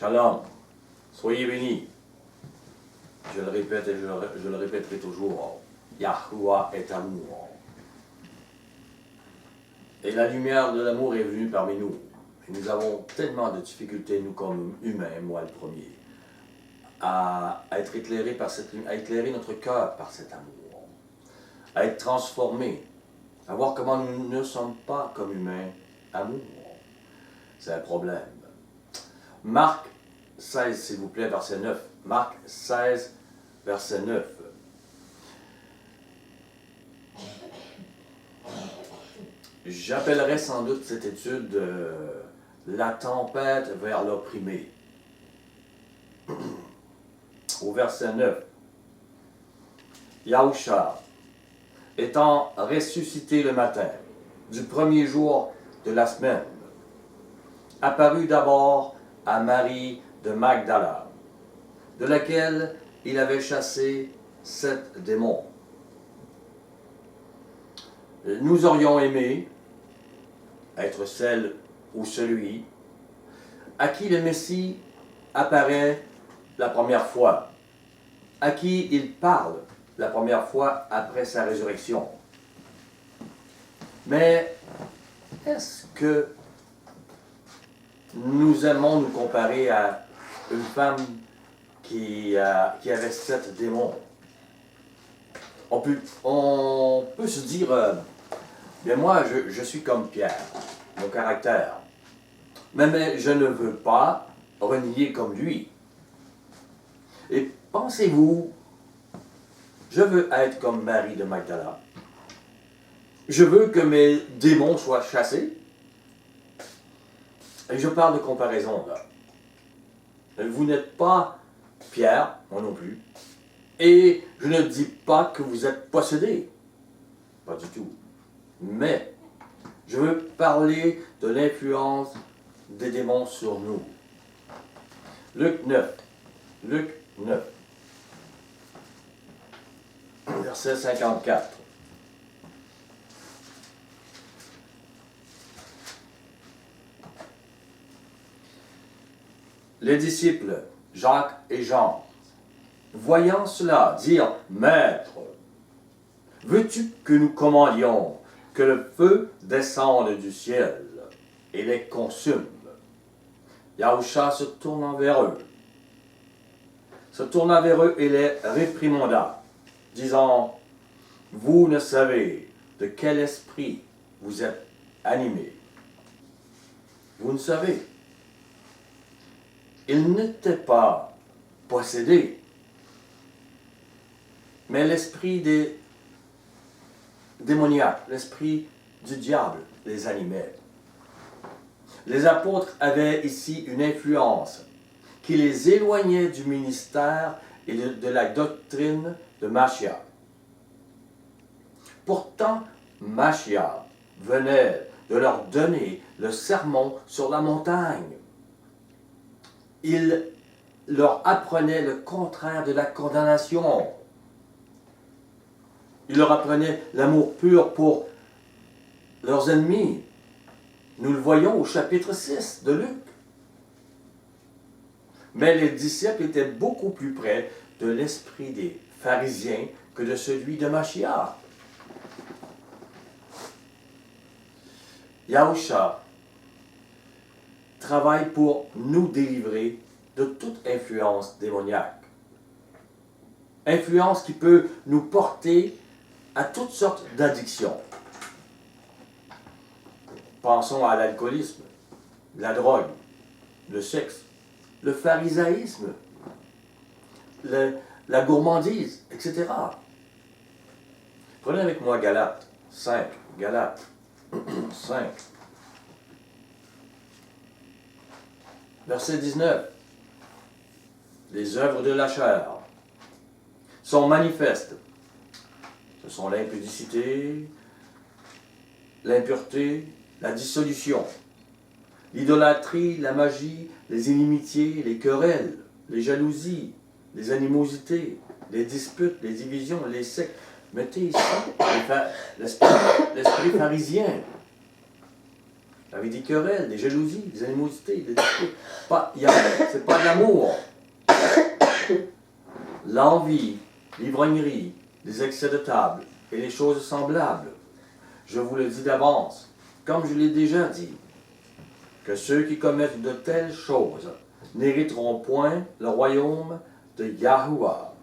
Shalom, soyez bénis. Je le répète et je le répéterai toujours. Yahuwah est amour. Et la lumière de l'amour est venue parmi nous. Et nous avons tellement de difficultés, nous comme humains, moi le premier, à être éclairés par cette lumière, à éclairer notre cœur par cet amour, à être transformés, à voir comment nous ne sommes pas comme humains amour. C'est un problème. Marc 16, s'il vous plaît, verset 9. Marc 16, verset 9. J'appellerai sans doute cette étude la tempête vers l'opprimé. Au verset 9. Yahusha, étant ressuscité le matin du premier jour de la semaine, apparut d'abord à Marie de Magdala, de laquelle il avait chassé 7 démons. Nous aurions aimé être celle ou celui à qui le Messie apparaît la première fois, à qui il parle la première fois après sa résurrection. Mais est-ce que nous aimons nous comparer à une femme qui avait 7 démons? On peut se dire, bien moi je suis comme Pierre, mon caractère, mais je ne veux pas renier comme lui. Et pensez-vous, je veux être comme Marie de Magdala. Je veux que mes démons soient chassés. Et je parle de comparaison là. Vous n'êtes pas Pierre, moi non plus. Et je ne dis pas que vous êtes possédé. Pas du tout. Mais je veux parler de l'influence des démons sur nous. Luc 9. Luc 9. Verset 54. Les disciples, Jacques et Jean, voyant cela, dirent, « Maître, veux-tu que nous commandions que le feu descende du ciel et les consume? » Yahusha se tournant vers eux, et les réprimanda, disant, « Vous ne savez de quel esprit vous êtes animés. » Vous ne savez. Ils n'étaient pas possédés, mais l'esprit des démoniaques, l'esprit du diable les animait. Les apôtres avaient ici une influence qui les éloignait du ministère et de la doctrine de Mashiach. Pourtant, Mashiach venait de leur donner le sermon sur la montagne. Il leur apprenait le contraire de la condamnation. Il leur apprenait l'amour pur pour leurs ennemis. Nous le voyons au chapitre 6 de Luc. Mais les disciples étaient beaucoup plus près de l'esprit des pharisiens que de celui de Mashiach. Yahusha travaille pour nous délivrer de toute influence démoniaque. Influence qui peut nous porter à toutes sortes d'addictions. Pensons à l'alcoolisme, la drogue, le sexe, le pharisaïsme, la gourmandise, etc. Prenez avec moi Galates 5. Galates 5. Verset 19. Les œuvres de la chair sont manifestes. Ce sont l'impudicité, l'impureté, la dissolution, l'idolâtrie, la magie, les inimitiés, les querelles, les jalousies, les animosités, les disputes, les divisions, les sectes. Mettez ici l'esprit pharisien. avec des querelles, des jalousies, des animosités, des disputes. C'est pas de l'amour. L'envie, l'ivrognerie, les excès de table et les choses semblables. Je vous le dis d'avance, comme je l'ai déjà dit, que ceux qui commettent de telles choses n'hériteront point le royaume de Yahuwah.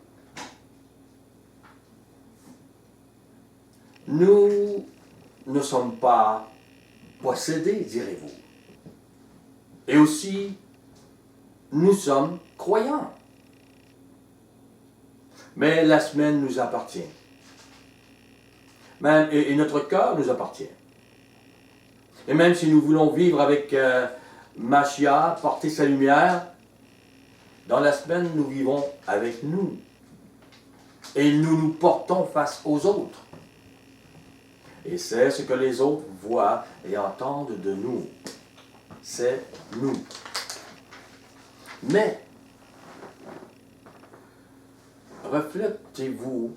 Nous ne sommes pas possédés, direz-vous. Et aussi, nous sommes croyants. Mais la semaine nous appartient. Même, et notre cœur nous appartient. Et même si nous voulons vivre avec Mashiach, porter sa lumière, dans la semaine, nous vivons avec nous. Et nous nous portons face aux autres. Et c'est ce que les autres voient et entendent de nous. C'est nous. Mais, reflétez-vous,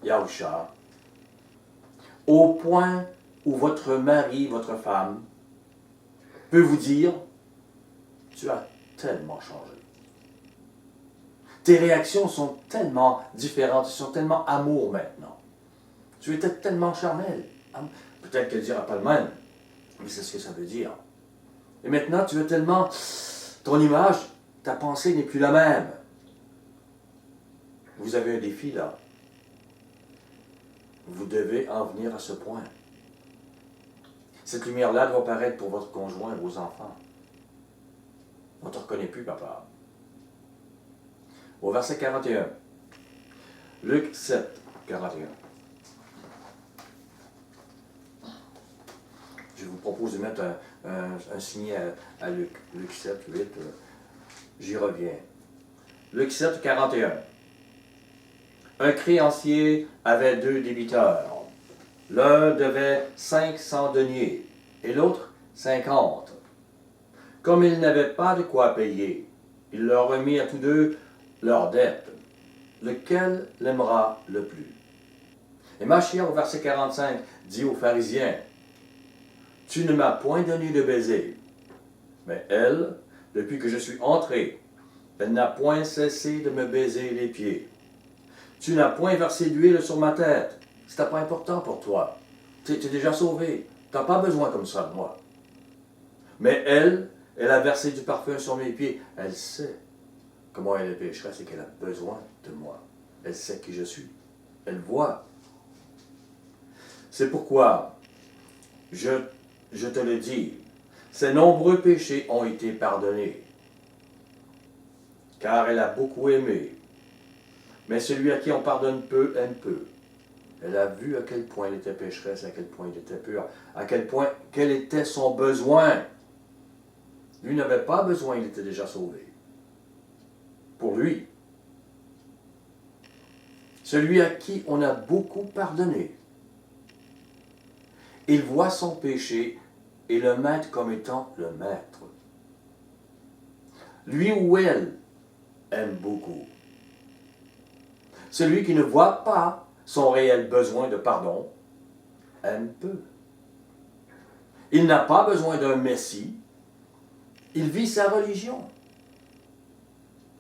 Yahusha, au point où votre mari, votre femme, peut vous dire, tu as tellement changé. Tes réactions sont tellement différentes, elles sont tellement amour maintenant. Tu étais tellement charnel. Peut-être qu'elle ne dira pas le même, mais c'est ce que ça veut dire. Et maintenant, tu es tellement... Ton image, ta pensée n'est plus la même. Vous avez un défi là. Vous devez en venir à ce point. Cette lumière-là doit paraître pour votre conjoint et vos enfants. On ne te reconnaît plus, papa. Au verset 41. Luc 7, 41. Je vous propose de mettre un signet à Luc. Luc 7, 8. J'y reviens. Luc 7, 41. Un créancier avait 2 débiteurs. L'un devait 500 deniers et l'autre 50. Comme ils n'avaient pas de quoi payer, il leur remit à tous deux leur dette. Lequel l'aimera le plus? Et Mashiach, au verset 45, dit aux pharisiens, « Tu ne m'as point donné de baiser, mais elle, depuis que je suis entré, elle n'a point cessé de me baiser les pieds. Tu n'as point versé d'huile sur ma tête. C'était pas important pour toi. Tu es déjà sauvé. Tu n'as pas besoin comme ça de moi. Mais elle a versé du parfum sur mes pieds. Elle sait comment elle est pécheresse et qu'elle a besoin de moi. Elle sait qui je suis. Elle voit. C'est pourquoi, je te le dis, ses nombreux péchés ont été pardonnés. Car elle a beaucoup aimé. Mais celui à qui on pardonne peu, aime peu. Elle a vu à quel point elle était pécheresse, à quel point il était pur, à quel point, quel était son besoin. Lui n'avait pas besoin, il était déjà sauvé. Pour lui. Celui à qui on a beaucoup pardonné. Il voit son péché et le maître comme étant le maître. Lui ou elle aime beaucoup. Celui qui ne voit pas son réel besoin de pardon aime peu. Il n'a pas besoin d'un Messie. Il vit sa religion.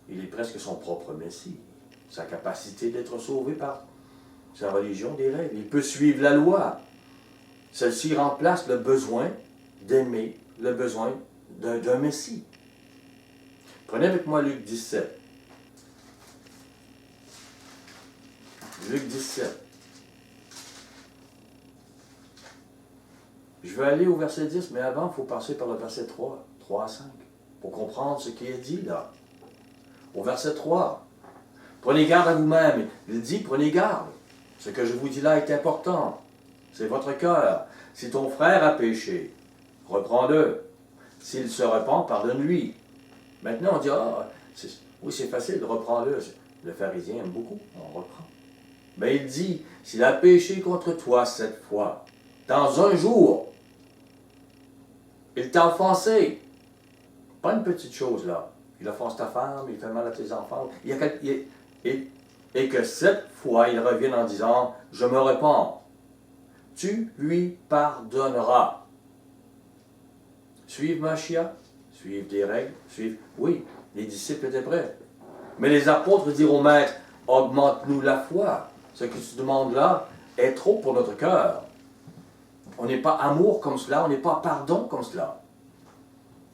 Il est presque son propre Messie. Sa capacité d'être sauvé par sa religion des règles. Il peut suivre la loi. Celle-ci remplace le besoin d'aimer, le besoin d'un Messie. Prenez avec moi Luc 17. Luc 17. Je vais aller au verset 10, mais avant, il faut passer par le verset 3, 3 à 5, pour comprendre ce qui est dit là. Au verset 3, prenez garde à vous-même. Il dit, prenez garde. Ce que je vous dis là est important. C'est votre cœur. Si ton frère a péché, reprends-le. S'il se repent, pardonne-lui. Maintenant, on dit, oui, c'est facile, reprends-le. Le pharisien aime beaucoup, on reprend. Mais il dit, s'il a péché contre toi 7 fois, dans un jour, il t'a offensé. Pas une petite chose là. Il offense ta femme, il fait mal à tes enfants. Et que 7 fois, il revienne en disant, je me repens. Tu lui pardonneras. suivre Mashiach, suivre des règles, suivre... Oui, les disciples étaient prêts. Mais les apôtres dirent au maître, augmente-nous la foi. Ce que tu demandes là est trop pour notre cœur. On n'est pas amour comme cela, on n'est pas pardon comme cela.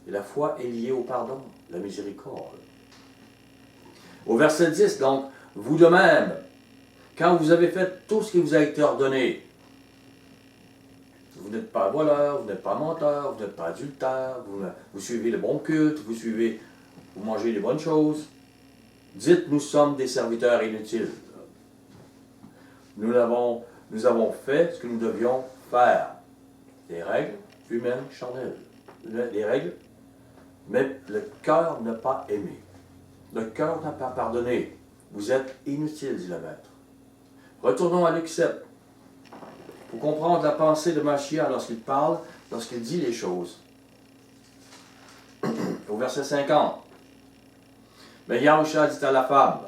Et la foi est liée au pardon, la miséricorde. Au verset 10, donc, vous de même, quand vous avez fait tout ce qui vous a été ordonné, vous n'êtes pas voleur, vous n'êtes pas menteur, vous n'êtes pas adultère, vous suivez le bon culte, vous mangez les bonnes choses. Dites, nous sommes des serviteurs inutiles. Nous avons fait ce que nous devions faire. Des règles humaines charnelles. Des règles, mais le cœur n'a pas aimé. Le cœur n'a pas pardonné. Vous êtes inutiles, dit le maître. Retournons à Luc 7. Pour comprendre la pensée de Mashiach lorsqu'il parle, lorsqu'il dit les choses. Au verset 50. Mais Yahushua dit à la femme,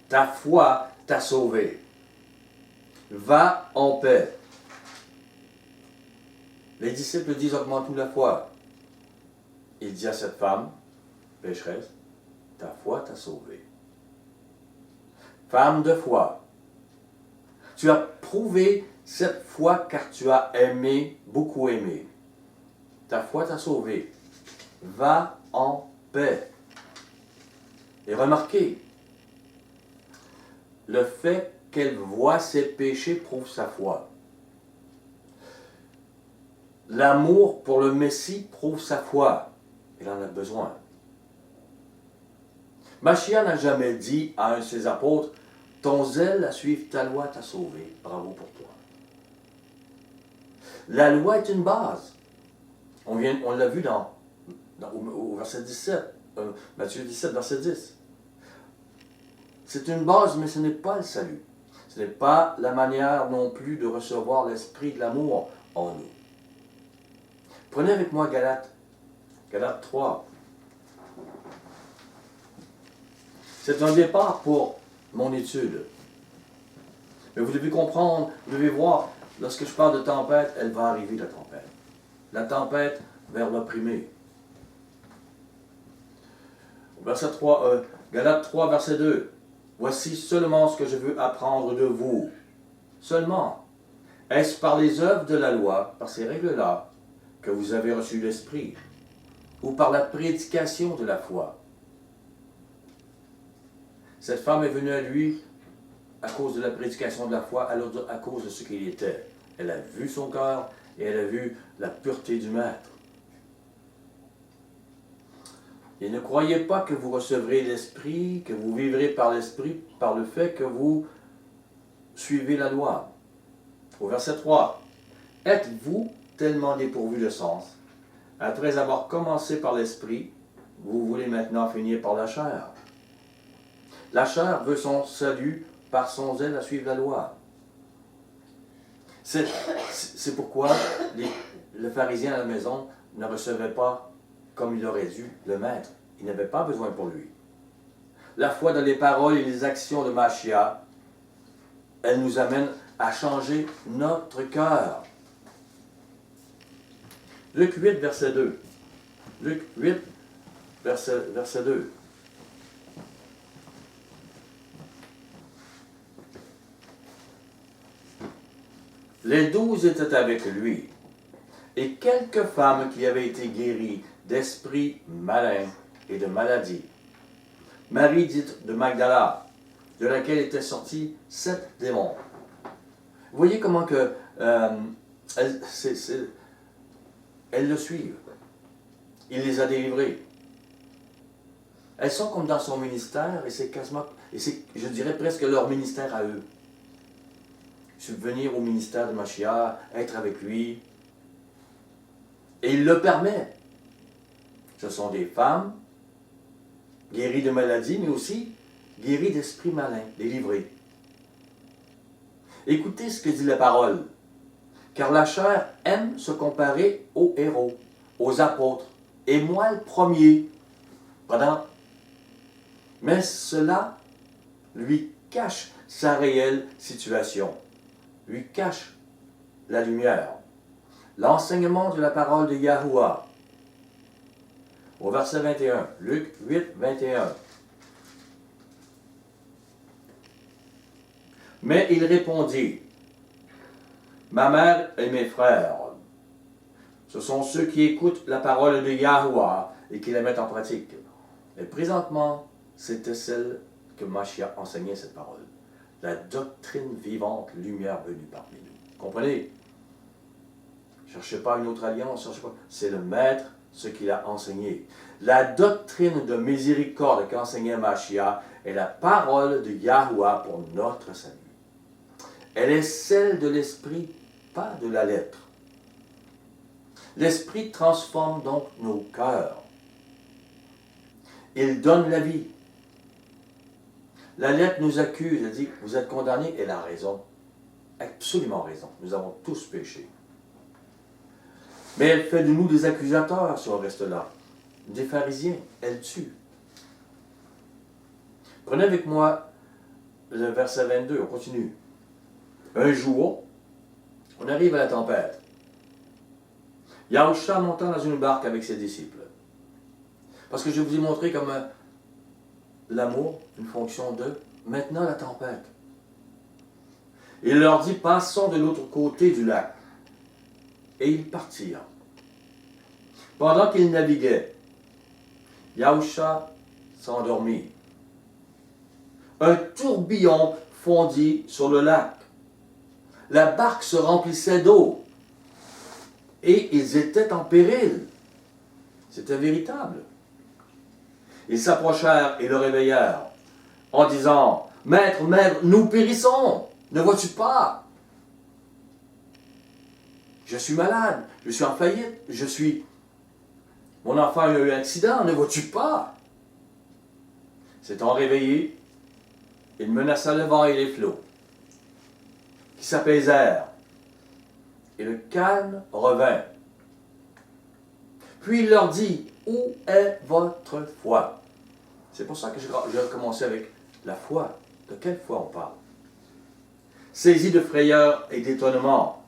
ta foi t'a sauvé. Va en paix. Les disciples disent, augmente-nous la foi. Il dit à cette femme, pécheresse, ta foi t'a sauvé. Femme de foi, tu as prouvé cette foi car tu as aimé, beaucoup aimé. Ta foi t'a sauvé. Va en paix. Et remarquez, le fait qu'elle voit ses péchés prouve sa foi. L'amour pour le Messie prouve sa foi. Il en a besoin. Mashiach n'a jamais dit à un de ses apôtres, ton zèle à suivre ta loi t'a sauvé. Bravo pour toi. La loi est une base. On l'a vu au verset 17. Matthieu 17, verset 10. C'est une base, mais ce n'est pas le salut. Ce n'est pas la manière non plus de recevoir l'esprit de l'amour en nous. Prenez avec moi Galates 3. C'est un départ pour mon étude. Mais vous devez comprendre, vous devez voir, lorsque je parle de tempête, elle va arriver la tempête. La tempête vers l'opprimé. Verset 3, Galates 3, verset 2. Voici seulement ce que je veux apprendre de vous. Seulement. Est-ce par les œuvres de la loi, par ces règles-là, que vous avez reçu l'Esprit, ou par la prédication de la foi? Cette femme est venue à lui à cause de la prédication de la foi, à cause de ce qu'il était. Elle a vu son cœur et elle a vu la pureté du Maître. Et ne croyez pas que vous recevrez l'Esprit, que vous vivrez par l'Esprit, par le fait que vous suivez la loi. Au verset 3. Êtes-vous tellement dépourvus de sens, après avoir commencé par l'Esprit, vous voulez maintenant finir par la chair? La chair veut son salut par son zèle à suivre la loi. C'est pourquoi le pharisien à la maison ne recevait pas comme il aurait dû le Maître. Il n'avait pas besoin pour lui. La foi dans les paroles et les actions de Mashiach, elle nous amène à changer notre cœur. Luc 8, verset 2. Luc 8, verset 2. Les 12 étaient avec lui, et quelques femmes qui avaient été guéries d'esprits malins et de maladies. Marie dite de Magdala, de laquelle étaient sortis 7 démons. Vous voyez comment que elles le suivent. Il les a délivrées. Elles sont comme dans son ministère, et c'est quasiment, je dirais presque leur ministère à eux. Subvenir au ministère de Mashiach, être avec lui. Et il le permet. Ce sont des femmes guéries de maladies, mais aussi guéries d'esprits malins, délivrées. Écoutez ce que dit la parole. Car la chair aime se comparer aux héros, aux apôtres, et moi le premier. Pendant. Mais cela lui cache sa réelle situation, lui cache la lumière. L'enseignement de la parole de Yahuwah au verset 21. Luc 8, 21. Mais il répondit, ma mère et mes frères, ce sont ceux qui écoutent la parole de Yahuwah et qui la mettent en pratique. Et présentement, c'était celle que Mashiach enseignait, cette parole. La doctrine vivante, lumière venue parmi nous. Comprenez? Cherchez pas une autre alliance, cherchez pas. C'est le maître, ce qu'il a enseigné. La doctrine de miséricorde qu'enseignait Mashiach est la parole de Yahuwah pour notre salut. Elle est celle de l'esprit, pas de la lettre. L'esprit transforme donc nos cœurs. Il donne la vie. La lettre nous accuse, elle dit, vous êtes condamnés, elle a raison. Absolument raison. Nous avons tous péché. Mais elle fait de nous des accusateurs, si on reste là. Des pharisiens, elle tue. Prenez avec moi le verset 22, on continue. Un jour, on arrive à la tempête. Yahushua montant dans une barque avec ses disciples. Parce que je vous ai montré comme l'amour, une fonction de maintenant la tempête. Il leur dit, passons de l'autre côté du lac. Et ils partirent. Pendant qu'ils naviguaient, Yahushua s'endormit. Un tourbillon fondit sur le lac. La barque se remplissait d'eau. Et ils étaient en péril. C'était véritable. Ils s'approchèrent et le réveillèrent en disant, Maître, Maître, nous périssons. Ne vois-tu pas? Je suis malade, je suis en faillite, mon enfant a eu un accident, ne vois-tu pas? S'étant réveillé, il menaça le vent et les flots, qui s'apaisèrent, et le calme revint. Puis il leur dit, où est votre foi? C'est pour ça que j'ai recommencé avec la foi. De quelle foi on parle? Saisis de frayeur et d'étonnement,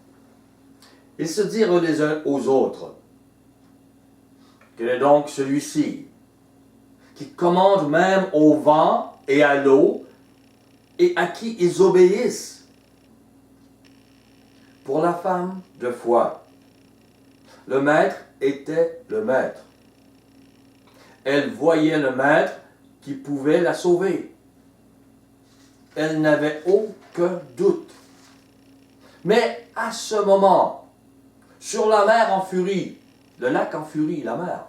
ils se dirent les uns aux autres, quel est donc celui-ci, qui commande même au vent et à l'eau, et à qui ils obéissent? Pour la femme de foi, le maître était le maître. Elle voyait le maître qui pouvait la sauver. Elle n'avait aucun doute. Mais à ce moment, sur la mer en furie, le lac en furie, la mer,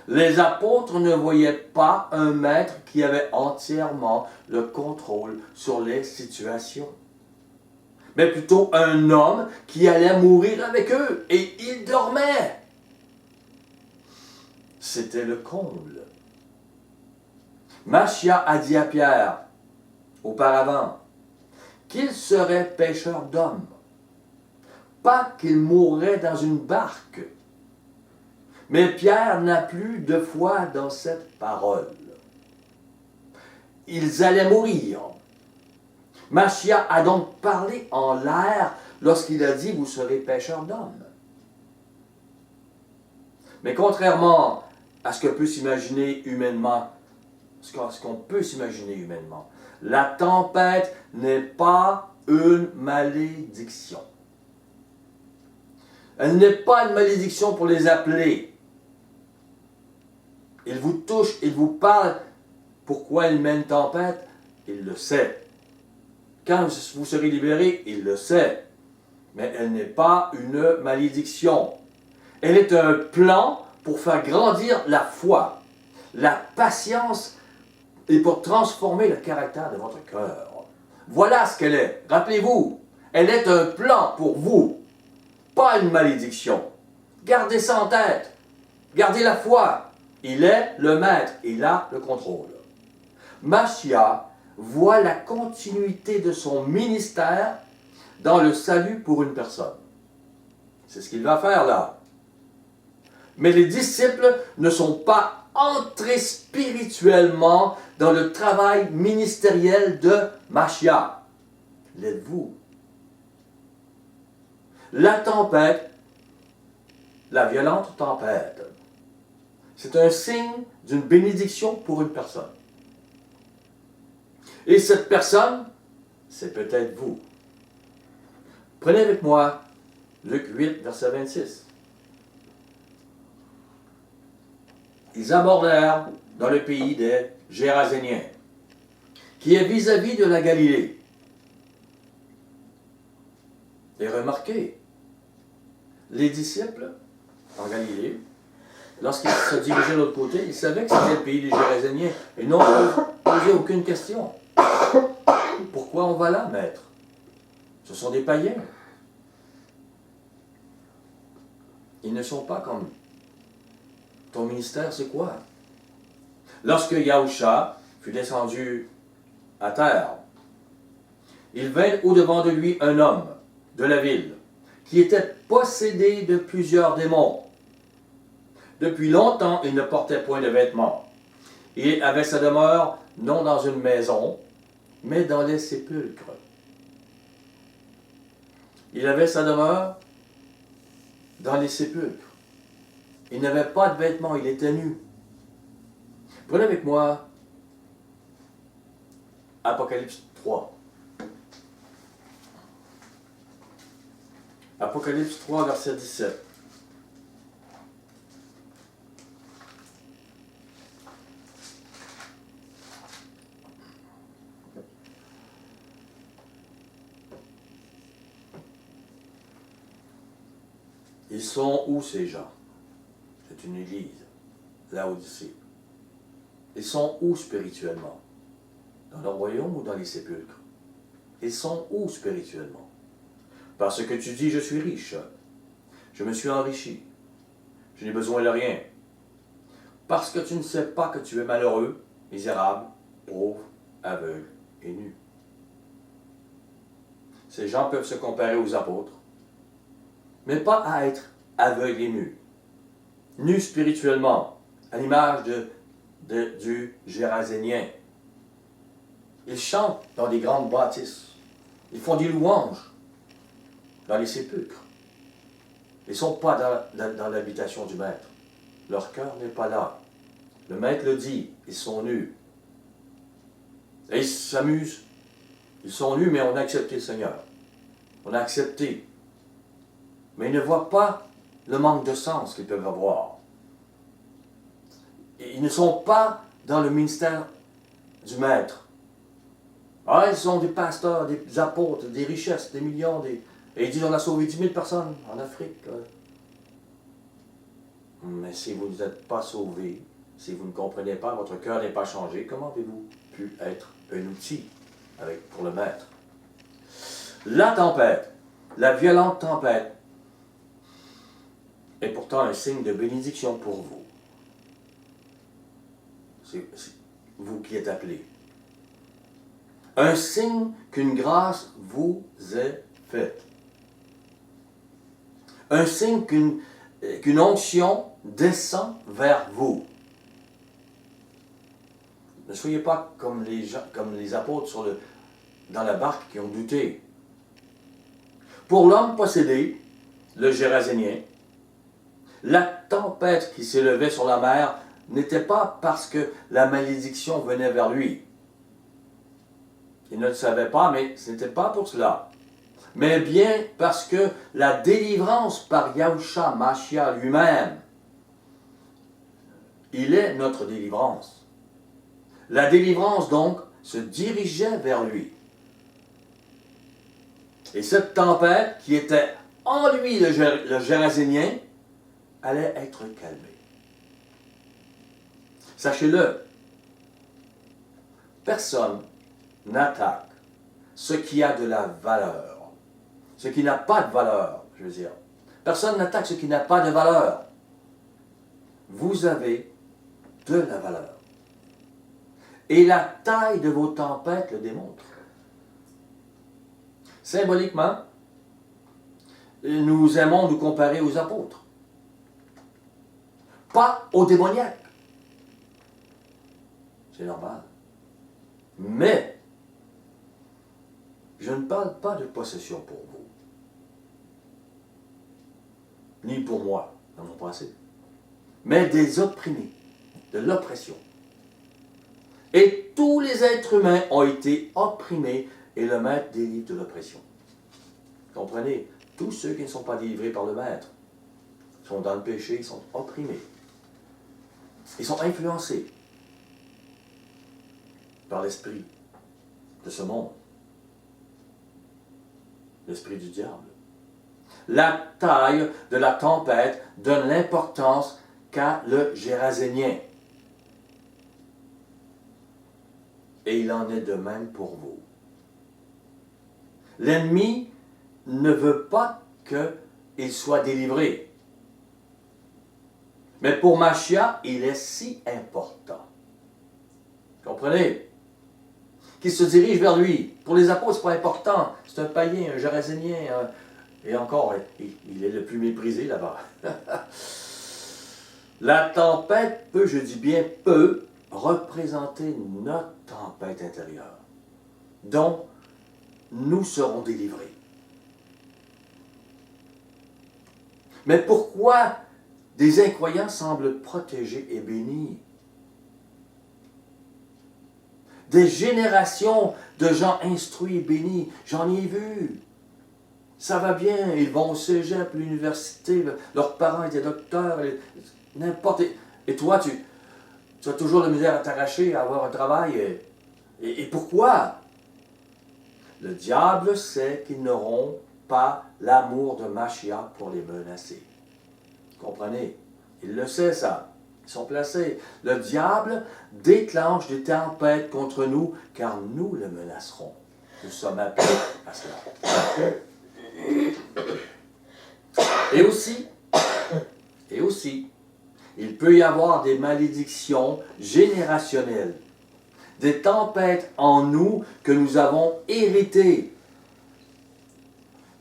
les apôtres ne voyaient pas un maître qui avait entièrement le contrôle sur les situations, mais plutôt un homme qui allait mourir avec eux, et ils dormaient. C'était le comble. Mashiach a dit à Pierre, auparavant, qu'il serait pêcheur d'hommes, pas qu'il mourrait dans une barque. Mais Pierre n'a plus de foi dans cette parole. Ils allaient mourir. Mashiach a donc parlé en l'air lorsqu'il a dit, vous serez pêcheurs d'hommes. Mais contrairement à ce que peut s'imaginer humainement, la tempête n'est pas une malédiction. Elle n'est pas une malédiction pour les appeler. Il vous touche, il vous parle. Pourquoi il met une tempête? Il le sait. Quand vous serez libérés, il le sait. Mais elle n'est pas une malédiction. Elle est un plan pour faire grandir la foi, la patience et pour transformer le caractère de votre cœur. Voilà ce qu'elle est. Rappelez-vous, elle est un plan pour vous, pas une malédiction. Gardez ça en tête. Gardez la foi. Il est le maître. Il a le contrôle. Mashiach voit la continuité de son ministère dans le salut pour une personne. C'est ce qu'il va faire là. Mais les disciples ne sont pas entrés spirituellement dans le travail ministériel de Mashiach. L'êtes-vous? La tempête, la violente tempête, C'est un signe d'une bénédiction pour une personne. Et cette personne, c'est peut-être vous. Prenez avec moi Luc 8, verset 26. Ils abordèrent dans le pays des Géraséniens, qui est vis-à-vis de la Galilée. Et remarquez, les disciples en Galilée, lorsqu'ils se dirigeaient de l'autre côté, ils savaient que c'était le pays des Géraséniens et n'ont posé aucune question. Pourquoi on va là, maître? Ce sont des païens. Ils ne sont pas comme ton ministère, c'est quoi? Lorsque Yahusha fut descendu à terre, il vint au-devant de lui un homme de la ville qui était possédé de plusieurs démons. Depuis longtemps, il ne portait point de vêtements. Il avait sa demeure non dans une maison, mais dans les sépulcres. Il avait sa demeure dans les sépulcres. Il n'avait pas de vêtements, il était nu. Prenez avec moi Apocalypse 3. Apocalypse 3, verset 17. Ils sont où ces gens? C'est une église, Laodicée. Ils sont où spirituellement? Dans le royaume ou dans les sépulcres? Ils sont où spirituellement? Parce que tu dis, je suis riche, je me suis enrichi, je n'ai besoin de rien. Parce que tu ne sais pas que tu es malheureux, misérable, pauvre, aveugle et nu. Ces gens peuvent se comparer aux apôtres, mais pas à être aveugles et nus. Nus spirituellement, à l'image du Gérasénien. Ils chantent dans des grandes bâtisses. Ils font des louanges dans les sépulcres. Ils ne sont pas dans l'habitation du Maître. Leur cœur n'est pas là. Le Maître le dit, ils sont nus. Et ils s'amusent. Ils sont nus, mais on a accepté le Seigneur. On a accepté. Mais ils ne voient pas le manque de sens qu'ils peuvent avoir. Ils ne sont pas dans le ministère du Maître. Ah, ils sont des pasteurs, des apôtres, des richesses, des millions. Et ils disent on a sauvé 10 000 personnes en Afrique. Mais si vous n'êtes pas sauvés, si vous ne comprenez pas, votre cœur n'est pas changé, comment avez-vous pu être un outil pour le Maître? La tempête, la violente tempête, est pourtant un signe de bénédiction pour vous. C'est vous qui êtes appelés. Un signe qu'une grâce vous est faite. Un signe qu'une onction descend vers vous. Ne soyez pas comme les apôtres dans la barque qui ont douté. Pour l'homme possédé, le Gérasénien, la tempête qui s'élevait sur la mer n'était pas parce que la malédiction venait vers lui. Il ne le savait pas, mais ce n'était pas pour cela. Mais bien parce que la délivrance par Yahusha Mashiach lui-même, il est notre délivrance. La délivrance donc se dirigeait vers lui. Et cette tempête qui était en lui, le Gérasénien, allait être calmée. Sachez-le, personne n'attaque ce qui a de la valeur. Ce qui n'a pas de valeur, je veux dire. Personne n'attaque ce qui n'a pas de valeur. Vous avez de la valeur. Et la taille de vos tempêtes le démontre. Symboliquement, nous aimons nous comparer aux apôtres. Pas aux démoniaques. C'est normal. Mais, je ne parle pas de possession pour vous. Ni pour moi, dans mon passé. mais des opprimés, de l'oppression. Et tous les êtres humains ont été opprimés et le Maître délivre de l'oppression. Comprenez, tous ceux qui ne sont pas délivrés par le Maître sont dans le péché, ils sont opprimés. Ils sont influencés par l'esprit de ce monde, l'esprit du diable. La taille de la tempête donne l'importance qu'a le Gérasénien. Et il en est de même pour vous. L'ennemi ne veut pas qu'il soit délivré. Mais pour Machia, il est si important. Comprenez? Qu'il se dirige vers lui. Pour les apôtres, ce n'est pas important. C'est un païen, un Gérasénien. Et encore, il est le plus méprisé là-bas. La tempête peut, je dis bien peut, représenter notre tempête intérieure, dont nous serons délivrés. Mais pourquoi des incroyants semblent protégés et bénis? Des générations de gens instruits et bénis, j'en ai vu. Ça va bien, ils vont au cégep, l'université, leurs parents étaient docteurs, n'importe. Et toi, tu as toujours le misère à t'arracher, à avoir un travail. Et pourquoi? Le diable sait qu'ils n'auront pas l'amour de Machia pour les menacer. Comprenez? Il le sait, ça. Ils sont placés. Le diable déclenche des tempêtes contre nous, car nous le menacerons. Nous sommes appelés à cela. Et aussi, il peut y avoir des malédictions générationnelles, des tempêtes en nous que nous avons héritées.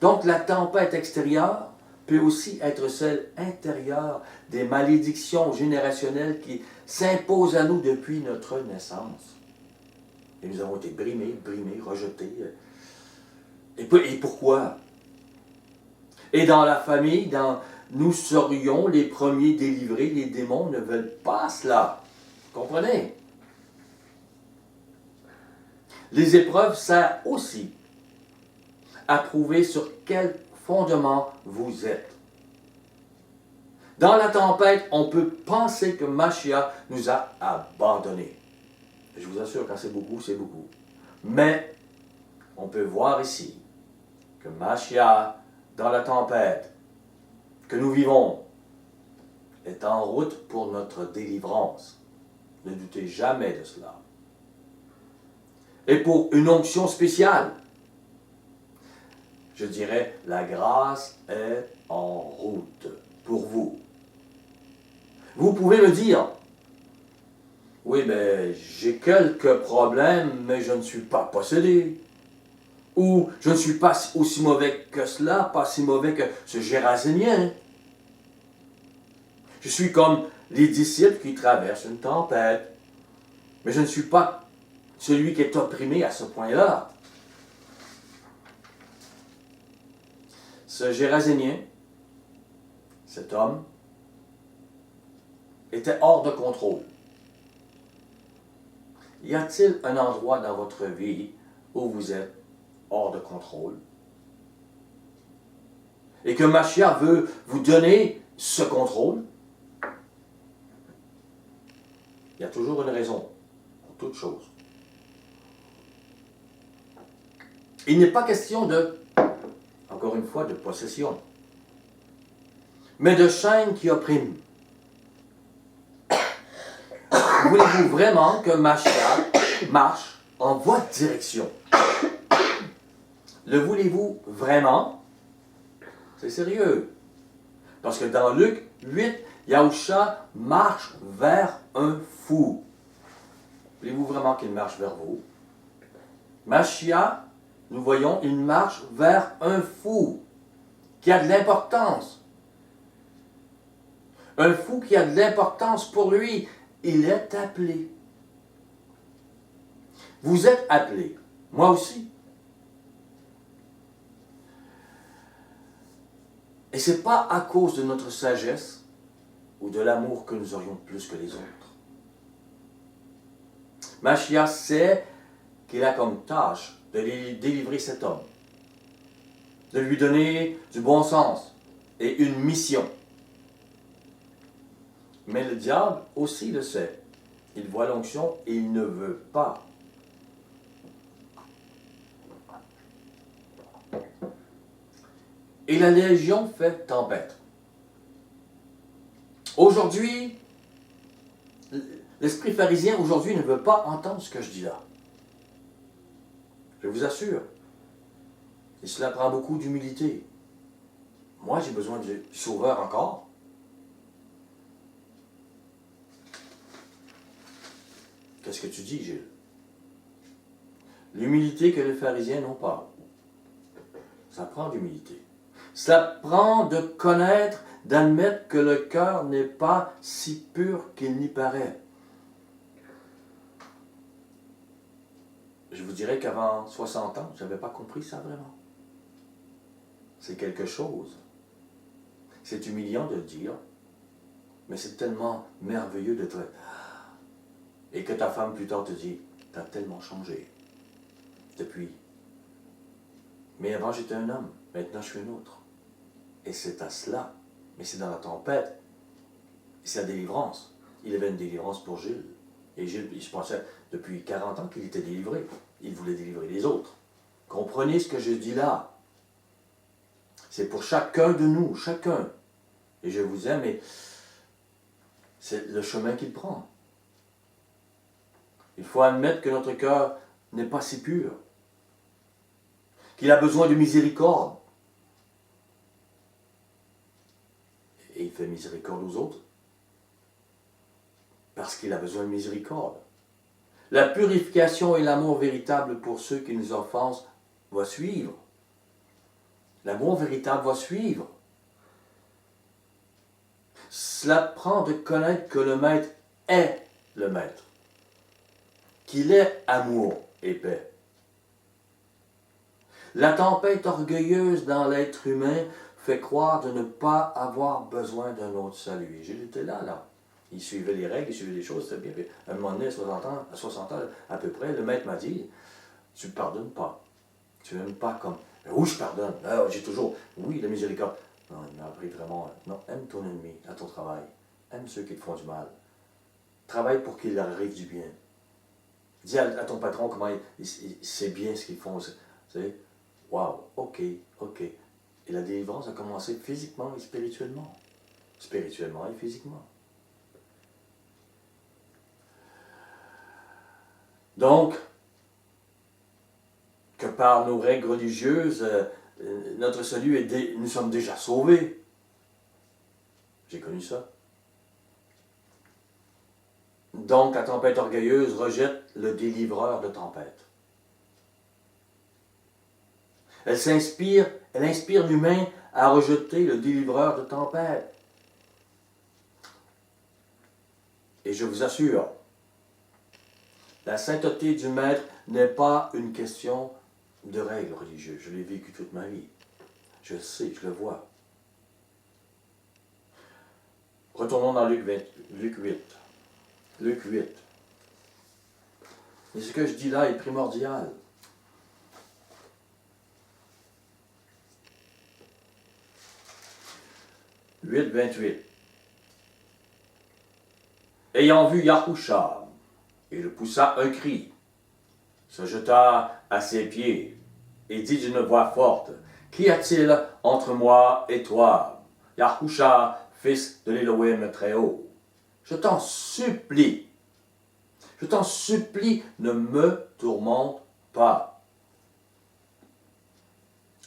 Donc la tempête extérieure peut aussi être celle intérieure, des malédictions générationnelles qui s'imposent à nous depuis notre naissance. Et nous avons été brimés, rejetés. Et pourquoi? Et dans la famille, nous serions les premiers délivrés. Les démons ne veulent pas cela. Comprenez? Les épreuves servent aussi à prouver sur quel fondement vous êtes. Dans la tempête, on peut penser que Machia nous a abandonnés. Je vous assure, quand c'est beaucoup, c'est beaucoup. Mais on peut voir ici que Machia, dans la tempête que nous vivons, est en route pour notre délivrance. Ne doutez jamais de cela. Et pour une onction spéciale, je dirais, la grâce est en route pour vous. Vous pouvez me dire, oui, mais j'ai quelques problèmes, mais je ne suis pas possédé. Ou je ne suis pas aussi mauvais que cela, pas si mauvais que ce Gérasénien. Je suis comme les disciples qui traversent une tempête. Mais je ne suis pas celui qui est opprimé à ce point-là. Ce Gérasénien, cet homme, était hors de contrôle. Y a-t-il un endroit dans votre vie où vous êtes hors de contrôle? Et que Machia veut vous donner ce contrôle? Il y a toujours une raison pour toute chose. Il n'est pas question de, encore une fois, de possession, mais de chaînes qui oppriment. Voulez-vous vraiment que Machia marche en votre direction? Le voulez-vous vraiment? C'est sérieux. Parce que dans Luc 8, Yahusha marche vers un fou. Voulez-vous vraiment qu'il marche vers vous? Machia, nous voyons, il marche vers un fou qui a de l'importance. Un fou qui a de l'importance pour lui. Il est appelé. Vous êtes appelé. Moi aussi. Et ce n'est pas à cause de notre sagesse ou de l'amour que nous aurions plus que les autres. Mashiach sait qu'il a comme tâche de délivrer cet homme, de lui donner du bon sens et une mission. Mais le diable aussi le sait. Il voit l'onction et il ne veut pas. Et la Légion fait tempête. Aujourd'hui, l'esprit pharisien aujourd'hui ne veut pas entendre ce que je dis là. Je vous assure. Et cela prend beaucoup d'humilité. Moi, j'ai besoin du sauveur encore. Qu'est-ce que tu dis, Gilles? L'humilité que les pharisiens n'ont pas. Ça prend d'humilité. Cela prend de connaître, d'admettre que le cœur n'est pas si pur qu'il n'y paraît. Je vous dirais qu'avant 60 ans, je n'avais pas compris ça vraiment. C'est quelque chose. C'est humiliant de le dire, mais c'est tellement merveilleux d'être... Et que ta femme plus tard te dit, t'as tellement changé depuis. Mais avant j'étais un homme, maintenant je suis un autre. Et c'est à cela, mais c'est dans la tempête, c'est la délivrance. Il avait une délivrance pour Gilles. Et Gilles, je pensais depuis 40 ans qu'il était délivré. Il voulait délivrer les autres. Comprenez ce que je dis là. C'est pour chacun de nous, chacun. Et je vous aime, et c'est le chemin qu'il prend. Il faut admettre que notre cœur n'est pas si pur, qu'il a besoin de miséricorde. Et il fait miséricorde aux autres, parce qu'il a besoin de miséricorde. La purification et l'amour véritable pour ceux qui nous offensent va suivre. L'amour véritable va suivre. Cela prend de connaître que le Maître est le Maître, qu'il est amour et paix. La tempête orgueilleuse dans l'être humain fait croire de ne pas avoir besoin d'un autre salut. Et Gilles était là. Il suivait les règles, il suivait les choses, c'était bien. À un moment donné, à 60 ans à peu près, le Maître m'a dit, tu ne pardonnes pas. Tu n'aimes pas comme, oui, je pardonne. Ah, j'ai toujours, oui, la miséricorde. Non, il m'a appris vraiment, non, aime ton ennemi à ton travail. Aime ceux qui te font du mal. Travaille pour qu'il leur arrive du bien. Dis à ton patron comment c'est bien ce qu'ils font. Tu sais, wow, ok. Et la délivrance a commencé physiquement et spirituellement. Spirituellement et physiquement. Donc, que par nos règles religieuses, notre salut nous sommes déjà sauvés. J'ai connu ça. Donc, la tempête orgueilleuse rejette le délivreur de tempête. Elle inspire l'humain à rejeter le délivreur de tempête. Et je vous assure, la sainteté du Maître n'est pas une question de règles religieuses. Je l'ai vécu toute ma vie. Je le sais, je le vois. Retournons dans Luc 8. Luc 8. Et ce que je dis là est primordial. « 8:28. Ayant vu Yahusha, il poussa un cri, se jeta à ses pieds et dit d'une voix forte, « Qu'y a-t-il entre moi et toi, Yahusha, fils de l'Élohim très haut? Je t'en supplie, ne me tourmente pas. »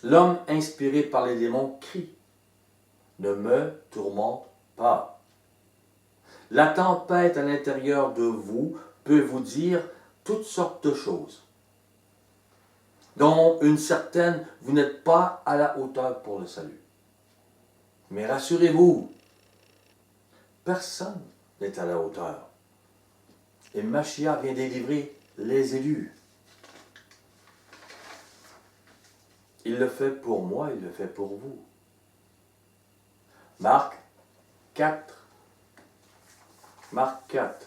L'homme inspiré par les démons crie, « Ne me tourmente pas. » La tempête à l'intérieur de vous peut vous dire toutes sortes de choses, dont une certaine, vous n'êtes pas à la hauteur pour le salut. Mais rassurez-vous, personne n'est à la hauteur. Et Mashiach vient délivrer les élus. Il le fait pour moi, il le fait pour vous. Marc 4, Marc 4.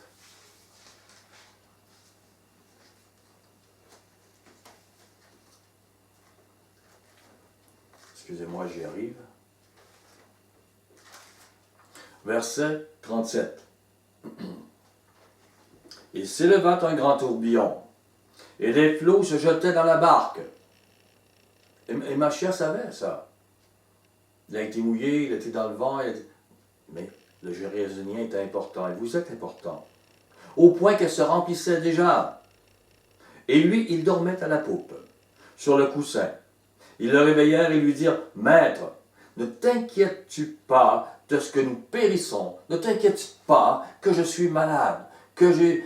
Excusez-moi, j'y arrive. Verset 37. Il s'éleva un grand tourbillon, et les flots se jetaient dans la barque. Et Machia savait ça. Il a été mouillé, il était dans le vent, mais le Gérasénien était important, et vous êtes important, au point qu'elle se remplissait déjà. Et lui, il dormait à la poupe, sur le coussin. Ils le réveillèrent et lui dirent, « Maître, ne t'inquiètes-tu pas de ce que nous périssons? Ne t'inquiètes-tu pas que je suis malade, que j'ai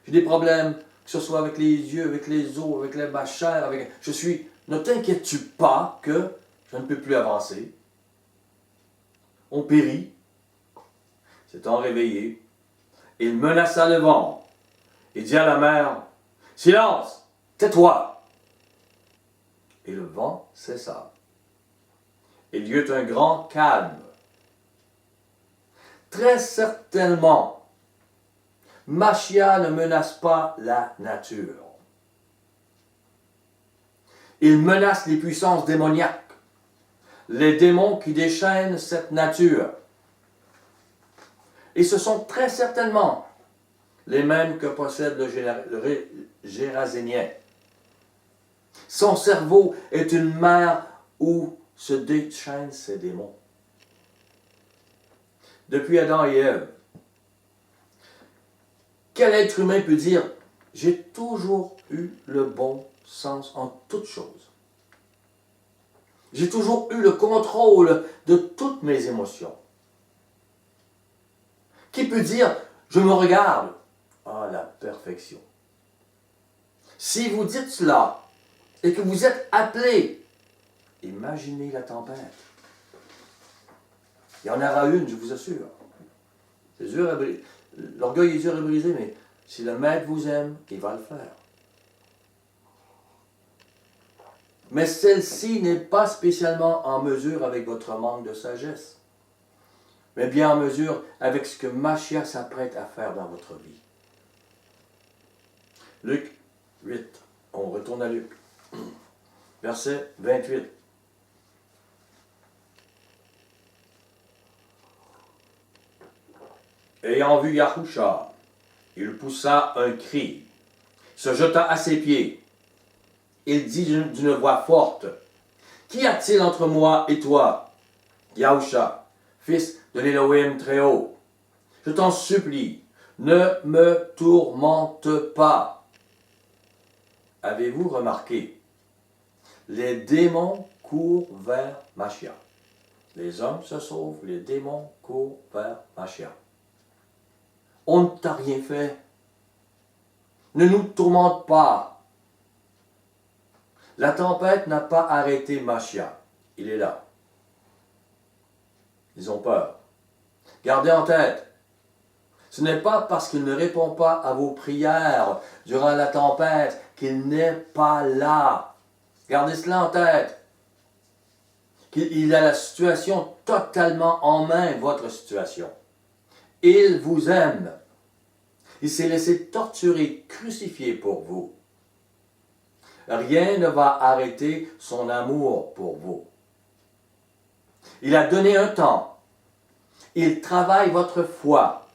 des problèmes, que ce soit avec les yeux, avec les os, avec ma chair, ne t'inquiètes-tu pas que je ne peux plus avancer? On périt. » S'étant réveillé, il menaça le vent et dit à la mer, « Silence, tais-toi! » Et le vent cessa. Il y eut un grand calme. Très certainement, Machia ne menace pas la nature. Il menace les puissances démoniaques, les démons qui déchaînent cette nature. Et ce sont très certainement les mêmes que possède le Gérasénien. Son cerveau est une mer où se déchaînent ces démons. Depuis Adam et Ève, quel être humain peut dire « J'ai toujours eu le bon sens en toutes choses. J'ai toujours eu le contrôle de toutes mes émotions. » Qui peut dire « Je me regarde » ? Ah, la perfection. Si vous dites cela, et que vous êtes appelé, imaginez la tempête. Il y en aura une, je vous assure. C'est dur à briser. L'orgueil est dur à briser, mais si le maître vous aime, il va le faire. Mais celle-ci n'est pas spécialement en mesure avec votre manque de sagesse, mais bien en mesure avec ce que Machia s'apprête à faire dans votre vie. Luc 8. On retourne à Luc. Verset 28. Ayant vu Yahusha, il poussa un cri, se jeta à ses pieds. Il dit d'une voix forte, « Qu'y a-t-il entre moi et toi, Yahusha, fils de l'Élohim Très-Haut? Je t'en supplie, ne me tourmente pas. » Avez-vous remarqué? Les démons courent vers Machia. Les hommes se sauvent, les démons courent vers Machia. On ne t'a rien fait. Ne nous tourmente pas. La tempête n'a pas arrêté Machia. Il est là. Ils ont peur. Gardez en tête, ce n'est pas parce qu'il ne répond pas à vos prières durant la tempête qu'il n'est pas là. Gardez cela en tête. Il a la situation totalement en main, votre situation. Il vous aime. Il s'est laissé torturer, crucifier pour vous. Rien ne va arrêter son amour pour vous. Il a donné un temps. Il travaille votre foi.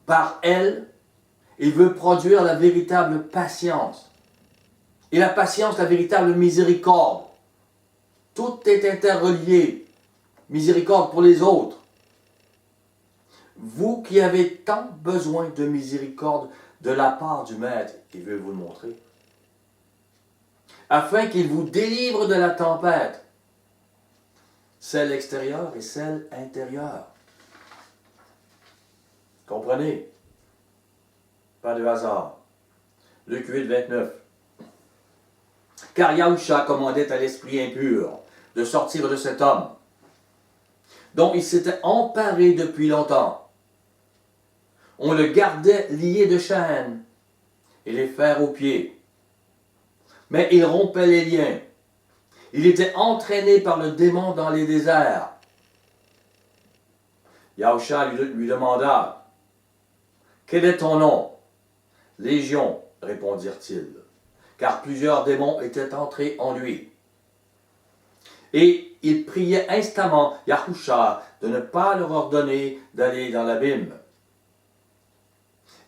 Par elle, il veut produire la véritable patience. Et la patience, la véritable miséricorde. Tout est interrelié. Miséricorde pour les autres. Vous qui avez tant besoin de miséricorde de la part du Maître, il veut vous le montrer. Afin qu'il vous délivre de la tempête. Celle extérieure et celle intérieure. Comprenez? Pas de hasard. Luc 8, 29. Car Yahusha commandait à l'esprit impur de sortir de cet homme, dont il s'était emparé depuis longtemps. On le gardait lié de chaînes et les fers aux pieds. Mais il rompait les liens. Il était entraîné par le démon dans les déserts. Yahusha lui demanda, « Quel est ton nom? » « Légion, répondirent-ils, car plusieurs démons étaient entrés en lui. Et il priait instamment Yahusha de ne pas leur ordonner d'aller dans l'abîme.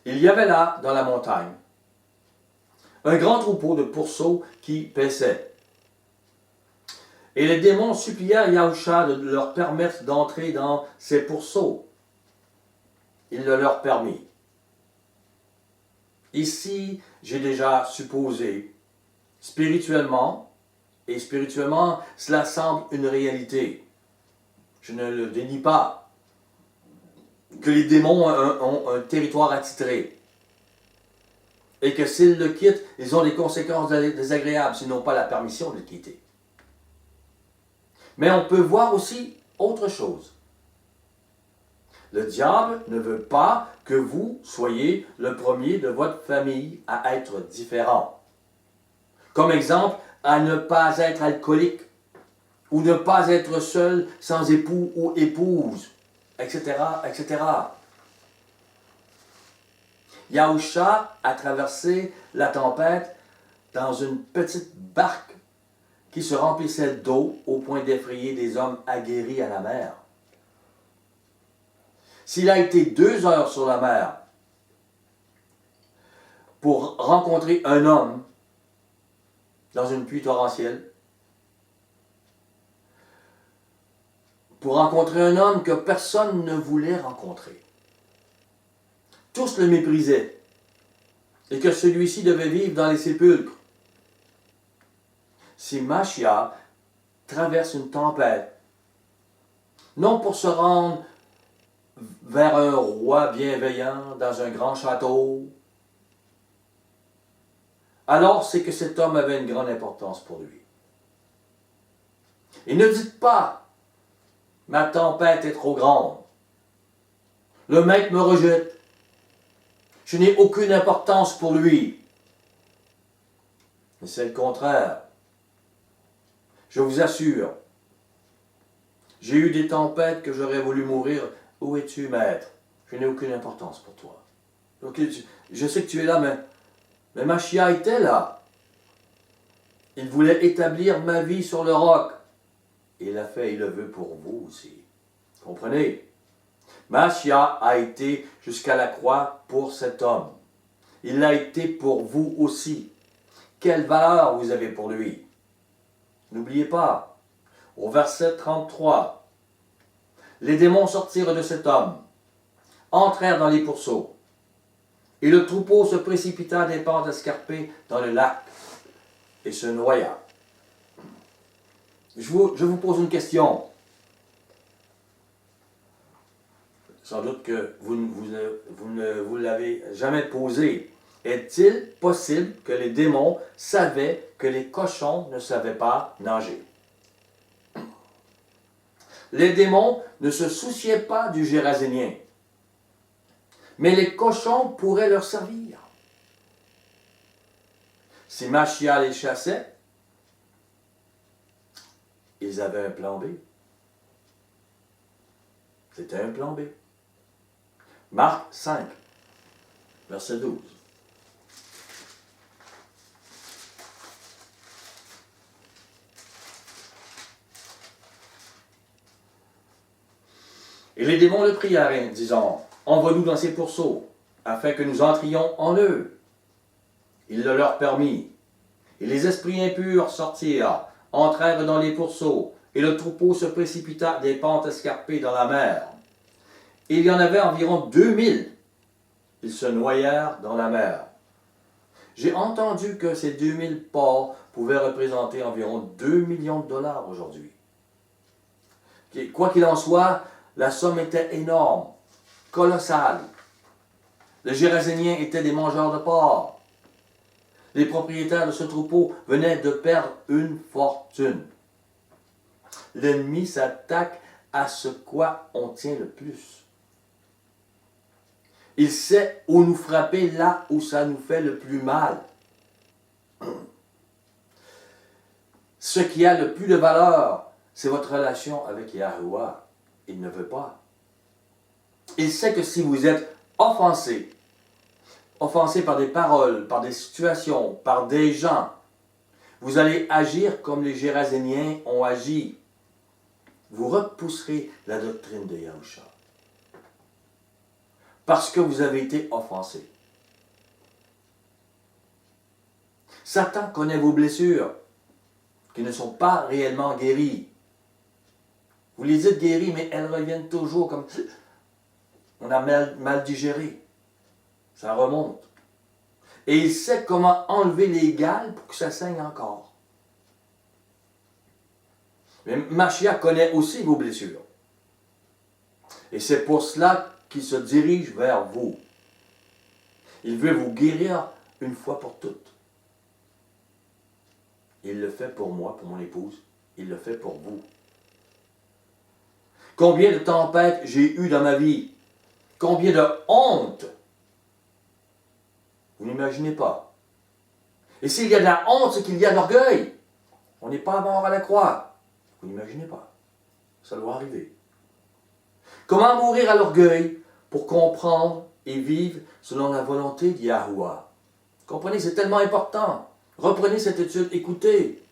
Il y avait là, dans la montagne, un grand troupeau de pourceaux qui paissaient. Et les démons supplièrent Yahusha de leur permettre d'entrer dans ces pourceaux. Il le leur permit. Ici, j'ai déjà supposé, spirituellement, cela semble une réalité. Je ne le dénie pas, que les démons ont un territoire attitré. Et que s'ils le quittent, ils ont des conséquences désagréables s'ils n'ont pas la permission de le quitter. Mais on peut voir aussi autre chose. Le diable ne veut pas que vous soyez le premier de votre famille à être différent. Comme exemple, à ne pas être alcoolique, ou ne pas être seul sans époux ou épouse, etc., etc. Yahusha a traversé la tempête dans une petite barque qui se remplissait d'eau au point d'effrayer des hommes aguerris à la mer. S'il a été 2 heures sur la mer pour rencontrer un homme dans une pluie torrentielle, pour rencontrer un homme que personne ne voulait rencontrer, tous le méprisaient, et que celui-ci devait vivre dans les sépulcres. Si Mashiach traverse une tempête, non pour se rendre vers un roi bienveillant dans un grand château, alors c'est que cet homme avait une grande importance pour lui. Et ne dites pas, ma tempête est trop grande, le maître me rejette, je n'ai aucune importance pour lui. Mais c'est le contraire. Je vous assure, j'ai eu des tempêtes que j'aurais voulu mourir. Où es-tu, maître? Je n'ai aucune importance pour toi. Okay, je sais que tu es là, mais Mashiach était là. Il voulait établir ma vie sur le roc. Et il a fait et le veut pour vous aussi. Comprenez? Mashiach a été jusqu'à la croix pour cet homme. Il l'a été pour vous aussi. Quelle valeur vous avez pour lui? N'oubliez pas, au verset 33, les démons sortirent de cet homme, entrèrent dans les pourceaux, et le troupeau se précipita des pentes escarpées dans le lac et se noya. Je vous pose une question. Sans doute que vous ne vous l'avez jamais posée. Est-il possible que les démons savaient que les cochons ne savaient pas nager? Les démons ne se souciaient pas du Gérasénien, mais les cochons pourraient leur servir. Si Mashiach les chassait, ils avaient un plan B. C'était un plan B. Marc 5, verset 12. Et les démons le prièrent, disant, « Envoie-nous dans ces pourceaux, afin que nous entrions en eux. » Il le leur permit. Et les esprits impurs sortirent, entrèrent dans les pourceaux, et le troupeau se précipita des pentes escarpées dans la mer. Et il y en avait environ 2000. Ils se noyèrent dans la mer. J'ai entendu que ces 2000 porcs pouvaient représenter environ 2 millions de dollars aujourd'hui. Quoi qu'il en soit, la somme était énorme, colossale. Les Géraséniens étaient des mangeurs de porcs. Les propriétaires de ce troupeau venaient de perdre une fortune. L'ennemi s'attaque à ce quoi on tient le plus. Il sait où nous frapper là où ça nous fait le plus mal. Ce qui a le plus de valeur, c'est votre relation avec Yahuwah. Il ne veut pas. Il sait que si vous êtes offensé par des paroles, par des situations, par des gens, vous allez agir comme les Géraséniens ont agi. Vous repousserez la doctrine de Yahusha. Parce que vous avez été offensé. Satan connaît vos blessures, qui ne sont pas réellement guéries. Vous les dites guéries, mais elles reviennent toujours comme... On a mal digéré. Ça remonte. Et il sait comment enlever les gales pour que ça saigne encore. Mais Mashiach connaît aussi vos blessures. Et c'est pour cela qu'il se dirige vers vous. Il veut vous guérir une fois pour toutes. Il le fait pour moi, pour mon épouse. Il le fait pour vous. Combien de tempêtes j'ai eues dans ma vie? Combien de honte? Vous n'imaginez pas. Et s'il y a de la honte, c'est qu'il y a de l'orgueil. On n'est pas mort à la croix. Vous n'imaginez pas. Ça doit arriver. Comment mourir à l'orgueil pour comprendre et vivre selon la volonté de Yahuwah? Comprenez, c'est tellement important. Reprenez cette étude, écoutez.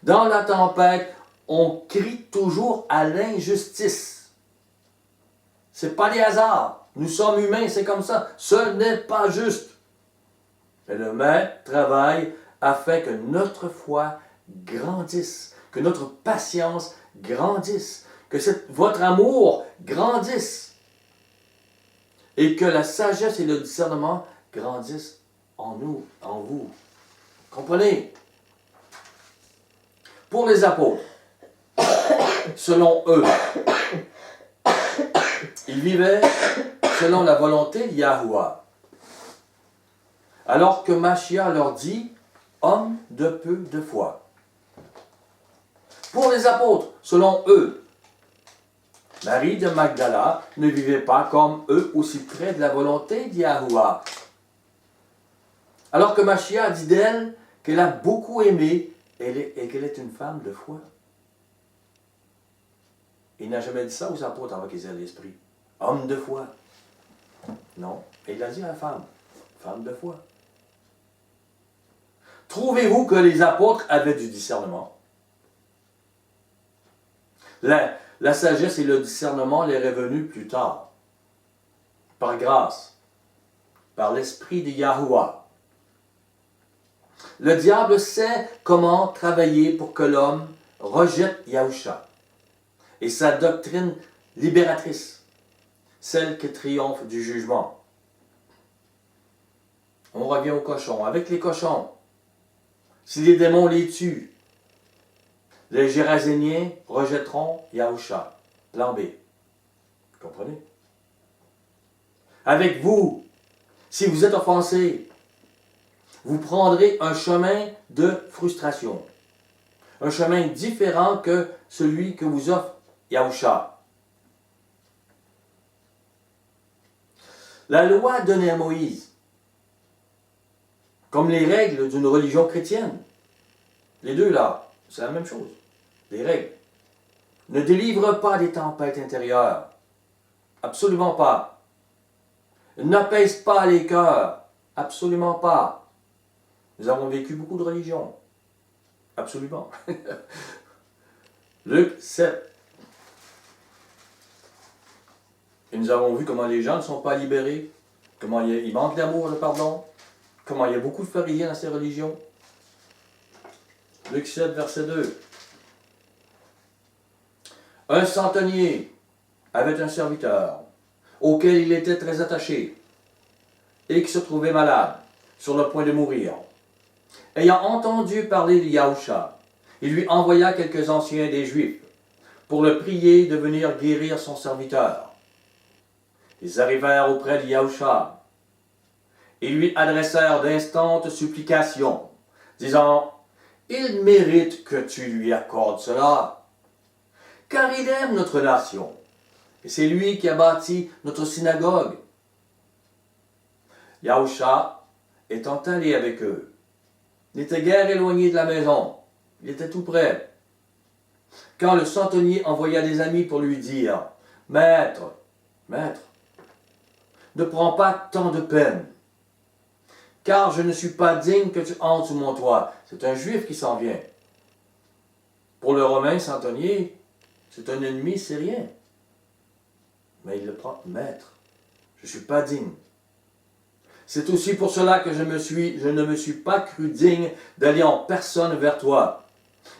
Dans la tempête, on crie toujours à l'injustice. Ce n'est pas des hasards. Nous sommes humains, c'est comme ça. Ce n'est pas juste. Mais le Maître travaille afin que notre foi grandisse, que notre patience grandisse, que votre amour grandisse et que la sagesse et le discernement grandissent en nous, en vous. Comprenez? Pour les apôtres, selon eux, ils vivaient selon la volonté de Yahuwah. Alors que Mashiach leur dit, homme de peu de foi. Pour les apôtres, selon eux, Marie de Magdala ne vivait pas comme eux aussi près de la volonté de Yahuwah. Alors que Mashiach dit d'elle qu'elle a beaucoup aimé et qu'elle est une femme de foi. Il n'a jamais dit ça aux apôtres avant qu'ils aient l'esprit. Homme de foi. Non, il a dit à la femme, femme de foi. Trouvez-vous que les apôtres avaient du discernement? La sagesse et le discernement leur est venu plus tard, par grâce, par l'esprit de Yahuwah. Le diable sait comment travailler pour que l'homme rejette Yahusha et sa doctrine libératrice, celle qui triomphe du jugement. On revient aux cochons. Avec les cochons, si les démons les tuent, les Géraséniens rejetteront Yahusha. Plan B. Vous comprenez? Avec vous, si vous êtes offensé, vous prendrez un chemin de frustration. Un chemin différent que celui que vous offre Yahusha. La loi donnée à Moïse, comme les règles d'une religion chrétienne, les deux là, c'est la même chose. Les règles ne délivrent pas des tempêtes intérieures. Absolument pas. N'apaisent pas les cœurs. Absolument pas. Nous avons vécu beaucoup de religions. Absolument. Luc 7. Et nous avons vu comment les gens ne sont pas libérés, comment il manque d'amour, de pardon, comment il y a beaucoup de pharisiens dans ces religions. Luc 7, verset 2. Un centenier avait un serviteur auquel il était très attaché et qui se trouvait malade, sur le point de mourir. Ayant entendu parler de Yahusha, il lui envoya quelques anciens des Juifs pour le prier de venir guérir son serviteur. Ils arrivèrent auprès de Yahusha et lui adressèrent d'instantes supplications, disant « Il mérite que tu lui accordes cela, car il aime notre nation, et c'est lui qui a bâti notre synagogue. » Yahusha, étant allé avec eux, n'était guère éloigné de la maison, il était tout près. Quand le centenier envoya des amis pour lui dire Maître, maître, ne prends pas tant de peine, car je ne suis pas digne que tu entres sous mon toit. C'est un juif qui s'en vient. Pour le Romain centenier, c'est un ennemi syrien. Mais il le prend, maître, je ne suis pas digne. C'est aussi pour cela que je ne me suis pas cru digne d'aller en personne vers toi.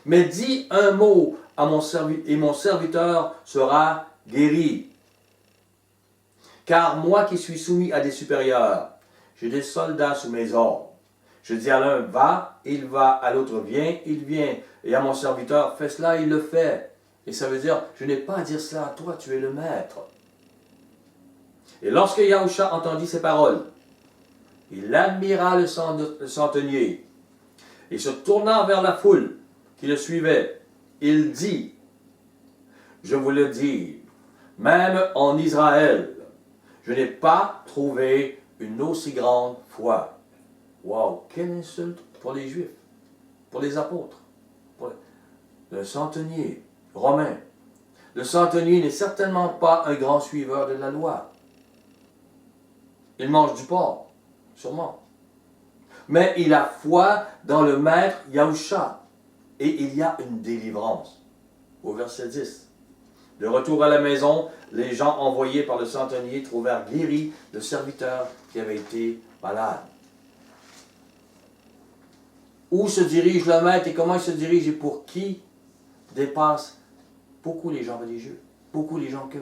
Mais dis un mot à mon serviteur et mon serviteur sera guéri. Car moi qui suis soumis à des supérieurs, j'ai des soldats sous mes ordres. Je dis à l'un, va, il va, à l'autre, viens, il vient. Et à mon serviteur, fais cela, il le fait. Et ça veut dire, je n'ai pas à dire cela à toi, tu es le maître. Et lorsque Yahusha entendit ces paroles, il admira le centenier. Et se tournant vers la foule qui le suivait, il dit, je vous le dis, même en Israël, je n'ai pas trouvé une aussi grande foi. Wow, quelle insulte pour les Juifs, pour les apôtres, pour le centenier romain. Le centenier n'est certainement pas un grand suiveur de la loi. Il mange du porc, sûrement. Mais il a foi dans le maître Yahusha. Et il y a une délivrance. Au verset 10. De retour à la maison, les gens envoyés par le centenier trouvèrent guéri le serviteur qui avait été malade. Où se dirige le maître et comment il se dirige et pour qui dépasse beaucoup les gens religieux, beaucoup les gens que.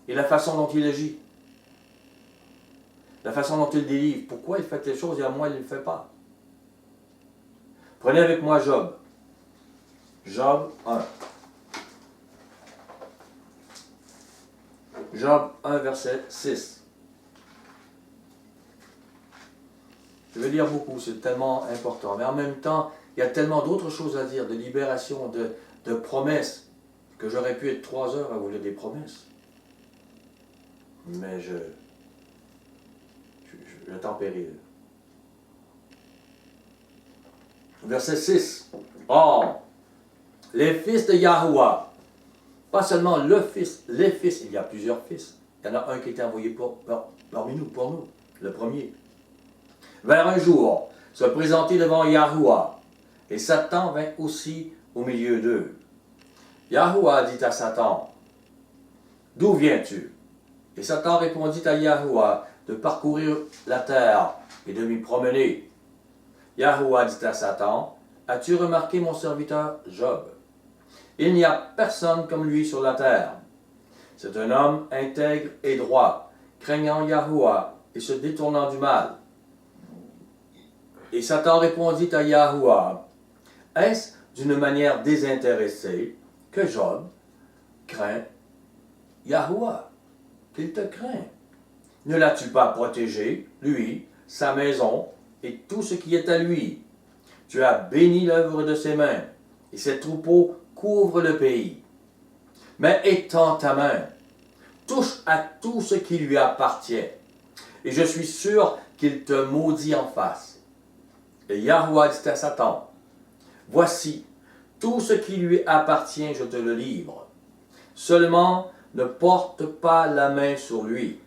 Et la façon dont il agit. La façon dont il délivre. Pourquoi il fait telle chose et à moi il ne le fait pas? Prenez avec moi Job. Job 1. Job 1, verset 6. Je vais lire beaucoup, c'est tellement important. Mais en même temps, il y a tellement d'autres choses à dire, de libération, de promesses, que j'aurais pu être 3 heures à vous lire des promesses. Mais je vais tempérer. Verset 6. Or, les fils de Yahuwah, pas seulement le fils, les fils, il y a plusieurs fils. Il y en a un qui était envoyé parmi nous, pour nous, le premier. Vers un jour, se présenter devant Yahuwah, et Satan vint aussi au milieu d'eux. Yahuwah dit à Satan, « D'où viens-tu » Et Satan répondit à Yahuwah de parcourir la terre et de m'y promener. Yahuwah dit à Satan, « As-tu remarqué mon serviteur Job? Il n'y a personne comme lui sur la terre. C'est un homme intègre et droit, craignant Yahuwah et se détournant du mal. » Et Satan répondit à Yahuwah, « Est-ce d'une manière désintéressée que Job craint Yahuwah, qu'il te craint? Ne l'as-tu pas protégé, lui, sa maison et tout ce qui est à lui? Tu as béni l'œuvre de ses mains, et ses troupeaux couvrent le pays. Mais étends ta main, touche à tout ce qui lui appartient, et je suis sûr qu'il te maudit en face. » Et Yahuwah dit à Satan, « Voici, tout ce qui lui appartient, je te le livre. Seulement, ne porte pas la main sur lui. »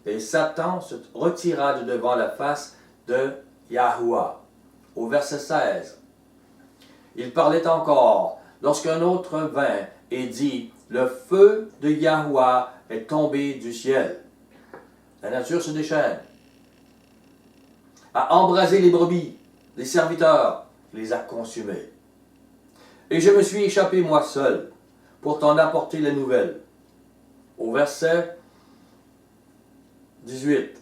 Et Satan se retira de devant la face de Yahuwah. Au verset 16. Il parlait encore, lorsqu'un autre vint et dit, « Le feu de Yahuwah est tombé du ciel. » La nature se déchaîne. A embrasé les brebis, les serviteurs, les a consumés. Et je me suis échappé moi seul, pour t'en apporter la nouvelle. Au verset 18.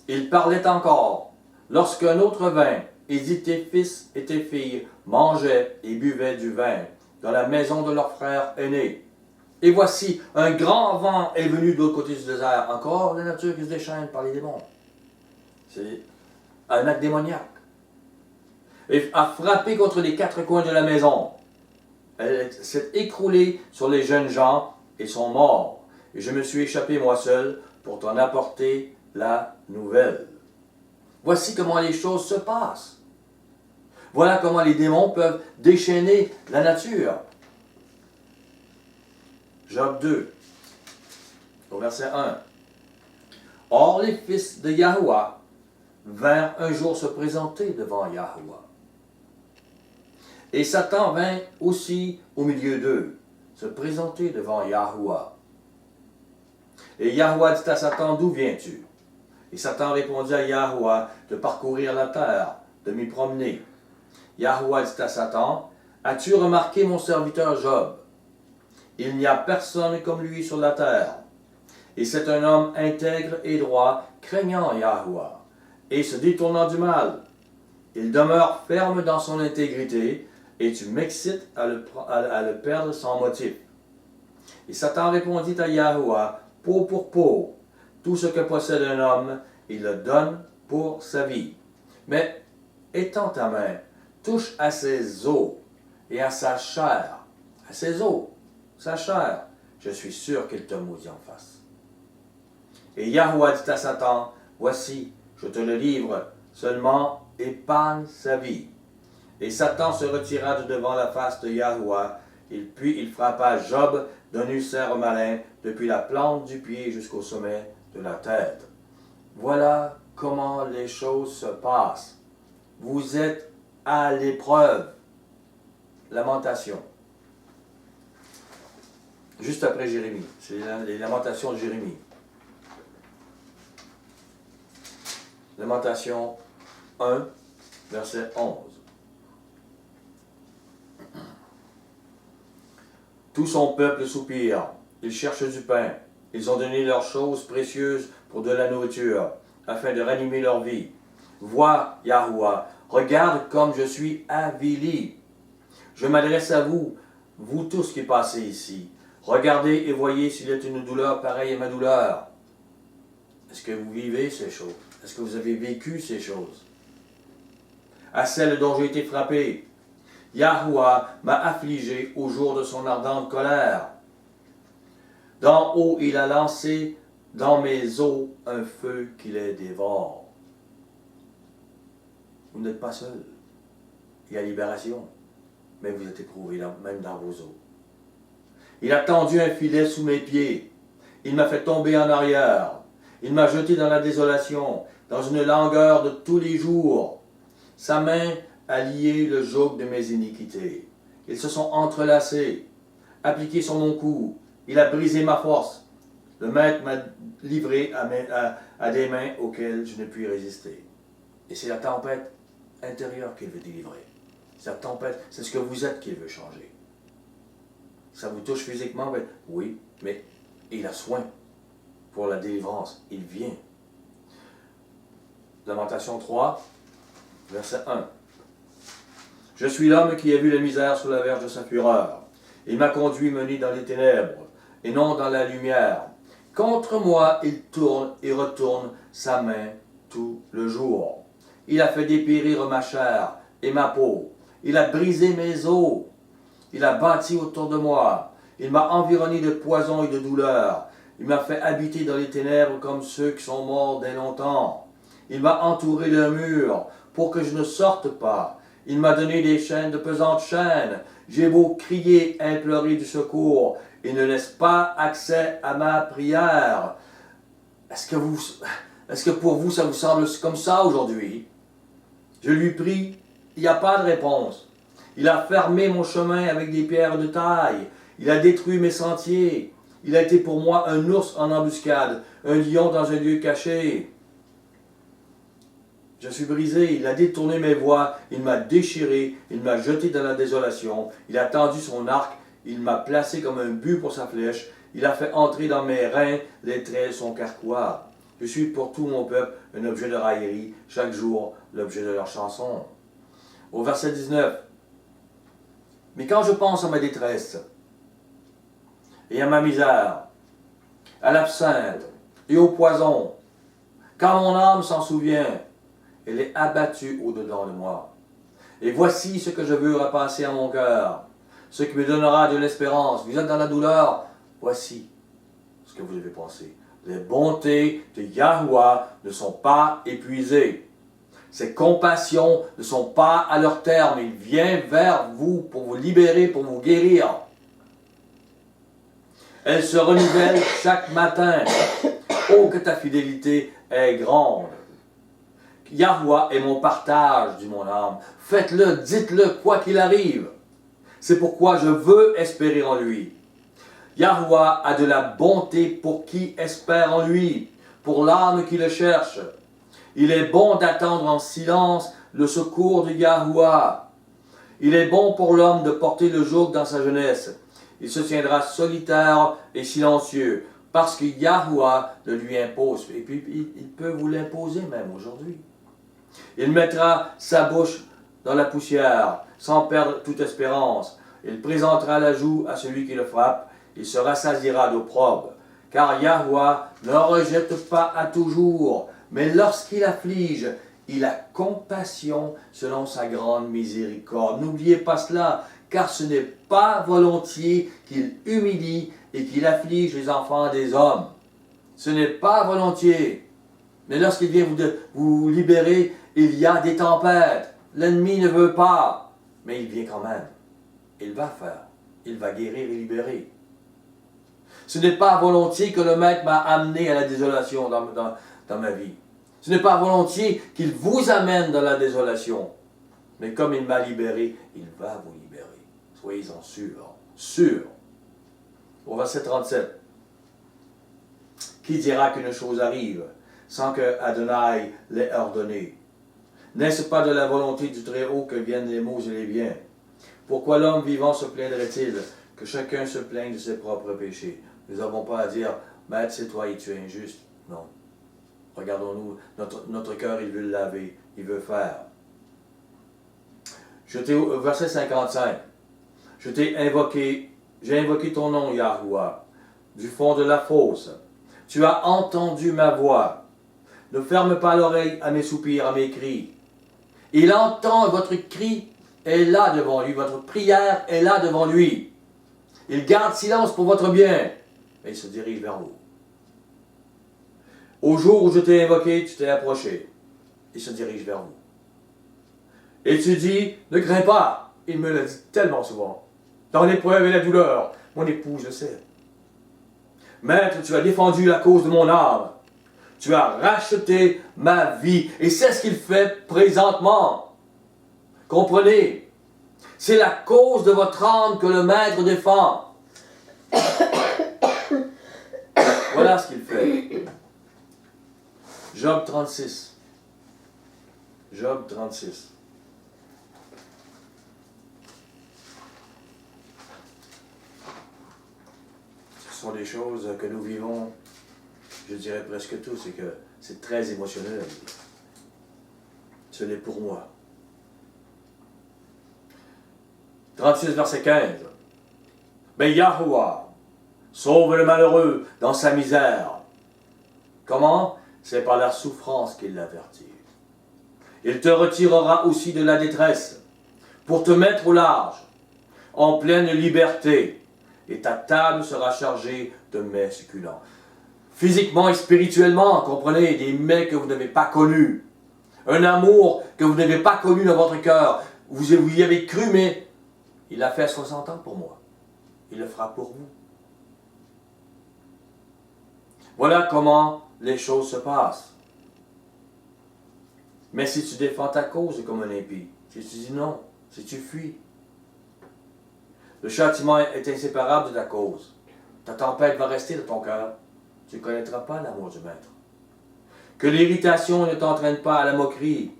Il parlait encore, lorsqu'un autre vint, et dit, tes fils et tes filles mangeaient et buvaient du vin dans la maison de leur frère aîné. Et voici, un grand vent est venu de l'autre côté du désert. Encore la nature qui se déchaîne par les démons. C'est un acte démoniaque. Et a frappé contre les 4 coins de la maison. Elle s'est écroulée sur les jeunes gens et sont morts. Et je me suis échappé moi seul pour t'en apporter la nouvelle. Voici comment les choses se passent. Voilà comment les démons peuvent déchaîner la nature. Job 2, au verset 1. Or les fils de Yahuwah vinrent un jour se présenter devant Yahuwah. Et Satan vint aussi au milieu d'eux, se présenter devant Yahuwah. Et Yahuwah dit à Satan, d'où viens-tu? Et Satan répondit à Yahuwah, de parcourir la terre, de m'y promener. Yahuwah dit à Satan, as-tu remarqué mon serviteur Job? Il n'y a personne comme lui sur la terre. Et c'est un homme intègre et droit, craignant Yahuwah, et se détournant du mal. Il demeure ferme dans son intégrité, et tu m'excites à le perdre sans motif. Et Satan répondit à Yahuwah, peau pour peau, tout ce que possède un homme, il le donne pour sa vie. Mais étends ta main, touche à ses os et à sa chair, à ses os, sa chair, je suis sûr qu'il te maudit en face. Et Yahuwah dit à Satan, voici, je te le livre, seulement épargne sa vie. Et Satan se retira de devant la face de Yahuwah, puis il frappa Job d'un ulcère malin depuis la plante du pied jusqu'au sommet de la tête. Voilà comment les choses se passent. Vous êtes à l'épreuve. Lamentation. Juste après Jérémie. C'est les lamentations de Jérémie. Lamentation 1, verset 11. Tout son peuple soupire, ils cherchent du pain, ils ont donné leurs choses précieuses pour de la nourriture, afin de ranimer leur vie. Vois, Yahuwah, regarde comme je suis avili. Je m'adresse à vous, vous tous qui passez ici. Regardez et voyez s'il y a une douleur pareille à ma douleur. Est-ce que vous vivez ces choses? Est-ce que vous avez vécu ces choses? À celle dont j'ai été frappé, Yahuwah m'a affligé au jour de son ardente colère. D'en haut, il a lancé dans mes os un feu qui les dévore. Vous n'êtes pas seul. Il y a libération, mais vous êtes éprouvé même dans vos os. Il a tendu un filet sous mes pieds. Il m'a fait tomber en arrière. Il m'a jeté dans la désolation, dans une langueur de tous les jours. Sa main a lié le joug de mes iniquités. Ils se sont entrelacés, appliqués sur mon cou. Il a brisé ma force. Le maître m'a livré à des mains auxquelles je ne puis résister. Et c'est la tempête intérieure qu'il veut délivrer. C'est la tempête, c'est ce que vous êtes qu'il veut changer. Ça vous touche physiquement? Ben, oui, mais il a soin pour la délivrance. Il vient. Lamentation 3, verset 1. Je suis l'homme qui a vu la misère sous la verge de sa fureur. Il m'a conduit mené dans les ténèbres, et non dans la lumière. Contre moi, il tourne et retourne sa main tout le jour. Il a fait dépérir ma chair et ma peau. Il a brisé mes os. Il a bâti autour de moi. Il m'a environné de poison et de douleur. Il m'a fait habiter dans les ténèbres comme ceux qui sont morts dès longtemps. Il m'a entouré d'un mur pour que je ne sorte pas. Il m'a donné des chaînes, de pesantes chaînes. J'ai beau crier, implorer du secours. Il ne laisse pas accès à ma prière. Est-ce que pour vous, ça vous semble comme ça aujourd'hui? Je lui prie, il n'y a pas de réponse. Il a fermé mon chemin avec des pierres de taille. Il a détruit mes sentiers. Il a été pour moi un ours en embuscade, un lion dans un lieu caché. Je suis brisé, il a détourné mes voies, il m'a déchiré, il m'a jeté dans la désolation, il a tendu son arc, il m'a placé comme un but pour sa flèche, il a fait entrer dans mes reins les traits de son carquois. Je suis pour tout mon peuple un objet de raillerie, chaque jour l'objet de leur chanson. Au verset 19. Mais quand je pense à ma détresse et à ma misère, à l'absinthe et au poison, quand mon âme s'en souvient, elle est abattue au-dedans de moi. Et voici ce que je veux repasser à mon cœur, ce qui me donnera de l'espérance. Vous êtes dans la douleur, voici ce que vous devez penser. Les bontés de Yahuwah ne sont pas épuisées. Ses compassions ne sont pas à leur terme. Il vient vers vous pour vous libérer, pour vous guérir. Elle se renouvelle chaque matin. Oh, que ta fidélité est grande. Yahweh est mon partage, dit mon âme. Faites-le, dites-le, quoi qu'il arrive. C'est pourquoi je veux espérer en lui. Yahweh a de la bonté pour qui espère en lui, pour l'âme qui le cherche. Il est bon d'attendre en silence le secours de Yahweh. Il est bon pour l'homme de porter le joug dans sa jeunesse. Il se tiendra solitaire et silencieux, parce que Yahweh le lui impose. Et puis, il peut vous l'imposer même aujourd'hui. Il mettra sa bouche dans la poussière, sans perdre toute espérance. Il présentera la joue à celui qui le frappe. Il se rassasiera d'opprobre. Car Yahweh ne rejette pas à toujours, mais lorsqu'il afflige, il a compassion selon sa grande miséricorde. N'oubliez pas cela, car ce n'est pas volontiers qu'il humilie et qu'il afflige les enfants des hommes. Ce n'est pas volontiers. Mais lorsqu'il vient vous libérer, il y a des tempêtes. L'ennemi ne veut pas, mais il vient quand même. Il va faire. Il va guérir et libérer. Ce n'est pas volontiers que le Maître m'a amené à la désolation dans ma vie. Ce n'est pas volontiers qu'il vous amène dans la désolation. Mais comme il m'a libéré, il va vous libérer. Soyez-en sûrs. Sûrs. Au verset 37. Qui dira qu'une chose arrive sans que Adonai l'ait ordonné? N'est-ce pas de la volonté du Très-Haut que viennent les maux et les biens? Pourquoi l'homme vivant se plaindrait-il? Que chacun se plaigne de ses propres péchés. Nous n'avons pas à dire, Maître, c'est toi et tu es injuste. Non. Regardons-nous, notre cœur, il veut le laver, il veut faire. Verset 55. J'ai invoqué ton nom, Yahweh, du fond de la fosse. Tu as entendu ma voix. Ne ferme pas l'oreille à mes soupirs, à mes cris. Il entend votre cri est là devant lui, votre prière est là devant lui. Il garde silence pour votre bien, mais il se dirige vers vous. Au jour où je t'ai invoqué, tu t'es approché. Il se dirige vers vous. Et tu dis, ne crains pas. Il me l'a dit tellement souvent. Dans l'épreuve et la douleur, mon épouse le sait. Maître, tu as défendu la cause de mon âme. Tu as racheté ma vie. Et c'est ce qu'il fait présentement. Comprenez? C'est la cause de votre âme que le Maître défend. Voilà ce qu'il fait. Job 36. Job 36. Ce sont des choses que nous vivons, je dirais presque tous, c'est que c'est très émotionnel. Ce n'est pour moi. 36, verset 15. Mais Yahweh sauve le malheureux dans sa misère. Comment? C'est par la souffrance qu'il l'avertit. Il te retirera aussi de la détresse pour te mettre au large, en pleine liberté, et ta table sera chargée de mets succulents. Physiquement et spirituellement, comprenez, des mets que vous n'avez pas connus. Un amour que vous n'avez pas connu dans votre cœur. Vous y avez cru, mais il a fait 60 ans pour moi. Il le fera pour vous. Voilà comment les choses se passent. Mais si tu défends ta cause comme un impie, si tu dis non, si tu fuis, le châtiment est inséparable de ta cause. Ta tempête va rester dans ton cœur. Tu ne connaîtras pas l'amour du Maître. Que l'irritation ne t'entraîne pas à la moquerie,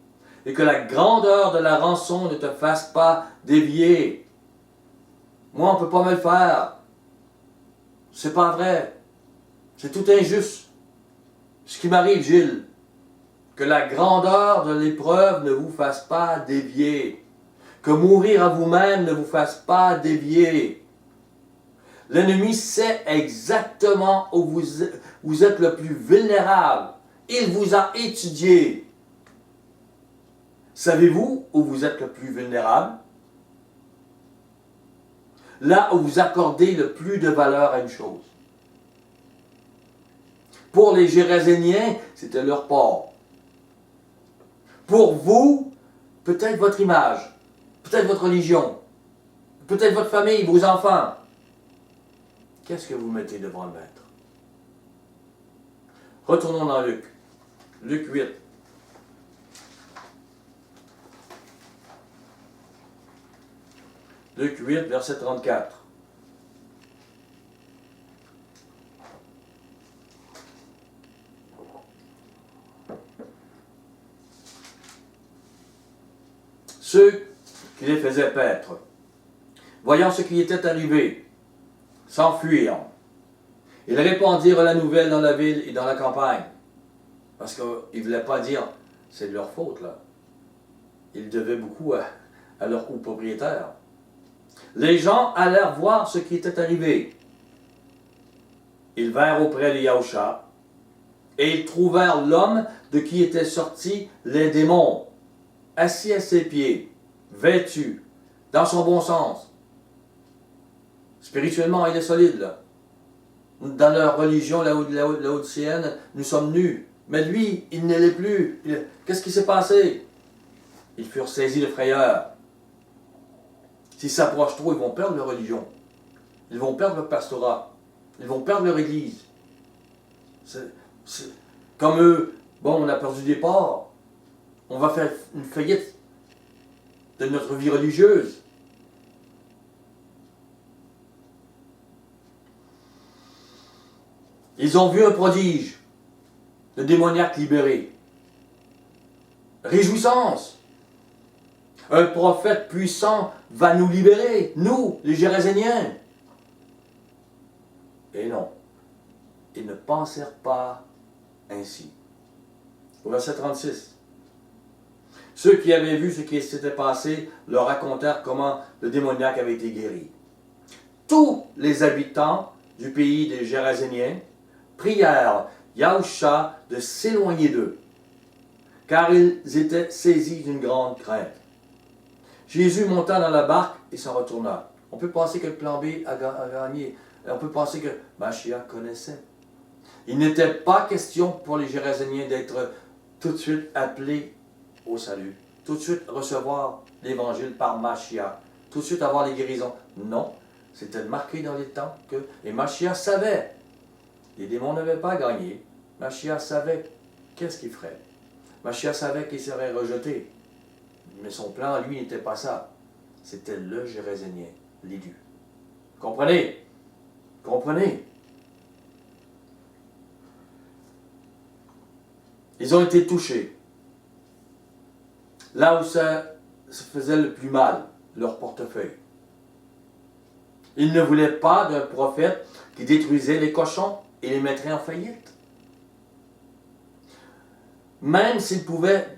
et que la grandeur de la rançon ne te fasse pas dévier. Moi, on ne peut pas me le faire. C'est pas vrai. C'est tout injuste. Ce qui m'arrive, Gilles, que la grandeur de l'épreuve ne vous fasse pas dévier. Que mourir à vous-même ne vous fasse pas dévier. L'ennemi sait exactement où vous êtes le plus vulnérable. Il vous a étudié. Savez-vous où vous êtes le plus vulnérable? Là où vous accordez le plus de valeur à une chose. Pour les Géraséniens, c'était leur porc. Pour vous, peut-être votre image, peut-être votre religion, peut-être votre famille, vos enfants. qu'est-ce que vous mettez devant le maître? Retournons dans Luc. Luc 8. Luc 8, verset 34. Ceux qui les faisaient paître, voyant ce qui était arrivé, s'enfuirent. Ils répandirent la nouvelle dans la ville et dans la campagne. Parce qu'ils ne voulaient pas dire, c'est de leur faute, là. Ils devaient beaucoup à leur copropriétaire. Les gens allèrent voir ce qui était arrivé. Ils vinrent auprès de Yahusha, et ils trouvèrent l'homme de qui étaient sortis les démons, assis à ses pieds, vêtu, dans son bon sens. Spirituellement, il est solide, là. Dans leur religion, la haute-sienne, nous sommes nus. Mais lui, il ne l'est plus. Qu'est-ce qui s'est passé? Ils furent saisis de frayeur. S'ils s'approchent trop, ils vont perdre leur religion. Ils vont perdre leur pastorat. Ils vont perdre leur église. Comme eux, bon, on a perdu des parts. On va faire une faillite de notre vie religieuse. Ils ont vu un prodige, le démoniaque libéré. Réjouissance! Un prophète puissant va nous libérer, nous, les Géraséniens. Et non, ils ne pensèrent pas ainsi. Au verset 36. Ceux qui avaient vu ce qui s'était passé leur racontèrent comment le démoniaque avait été guéri. Tous les habitants du pays des Géraséniens prièrent Yahusha de s'éloigner d'eux, car ils étaient saisis d'une grande crainte. Jésus monta dans la barque et s'en retourna. On peut penser que le plan B a gagné. On peut penser que Mashiach connaissait. Il n'était pas question pour les Géraséniens d'être tout de suite appelés au salut, tout de suite recevoir l'évangile par Mashiach, tout de suite avoir les guérisons. Non, c'était marqué dans les temps que... Et Mashiach savait. Les démons n'avaient pas gagné. Mashiach savait qu'est-ce qu'il ferait. Mashiach savait qu'il serait rejeté. Mais son plan, lui, n'était pas ça. C'était le Gérasénien, l'élu. Comprenez? Comprenez? Ils ont été touchés. Là où ça se faisait le plus mal, leur portefeuille. Ils ne voulaient pas d'un prophète qui détruisait les cochons et les mettrait en faillite. Même s'il pouvait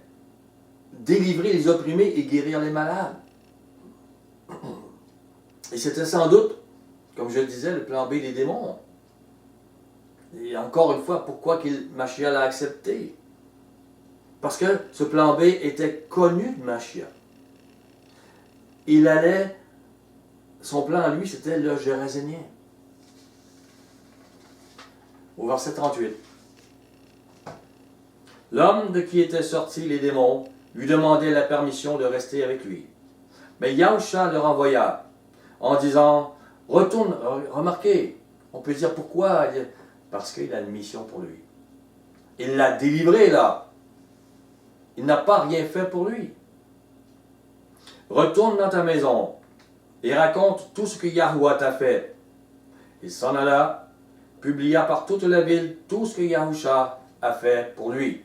délivrer les opprimés et guérir les malades. Et c'était sans doute, comme je le disais, le plan B des démons. Et encore une fois, pourquoi Mashiach l'a accepté? Parce que ce plan B était connu de Mashiach. Son plan à lui, c'était le Gérasénien. Au verset 38. L'homme de qui étaient sortis les démons lui demandait la permission de rester avec lui. Mais Yahusha le renvoya en disant, retourne, remarquez, on peut dire pourquoi, parce qu'il a une mission pour lui. Il l'a délivré là. Il n'a pas rien fait pour lui. Retourne dans ta maison et raconte tout ce que Yahuwah t'a fait. Il s'en alla, publia par toute la ville tout ce que Yahusha a fait pour lui.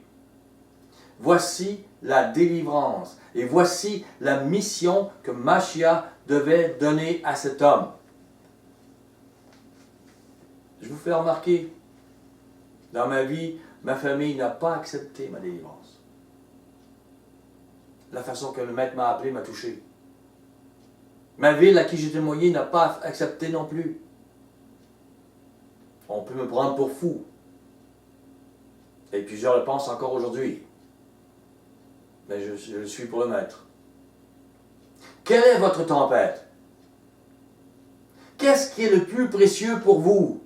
Voici la délivrance et voici la mission que Mashiach devait donner à cet homme. Je vous fais remarquer, dans ma vie, ma famille n'a pas accepté ma délivrance. La façon que le maître m'a appelé m'a touché. Ma ville à qui j'ai témoigné n'a pas accepté non plus. On peut me prendre pour fou. Et plusieurs le pensent encore aujourd'hui. Mais je le suis pour le maître. Quelle est votre tempête? Qu'est-ce qui est le plus précieux pour vous?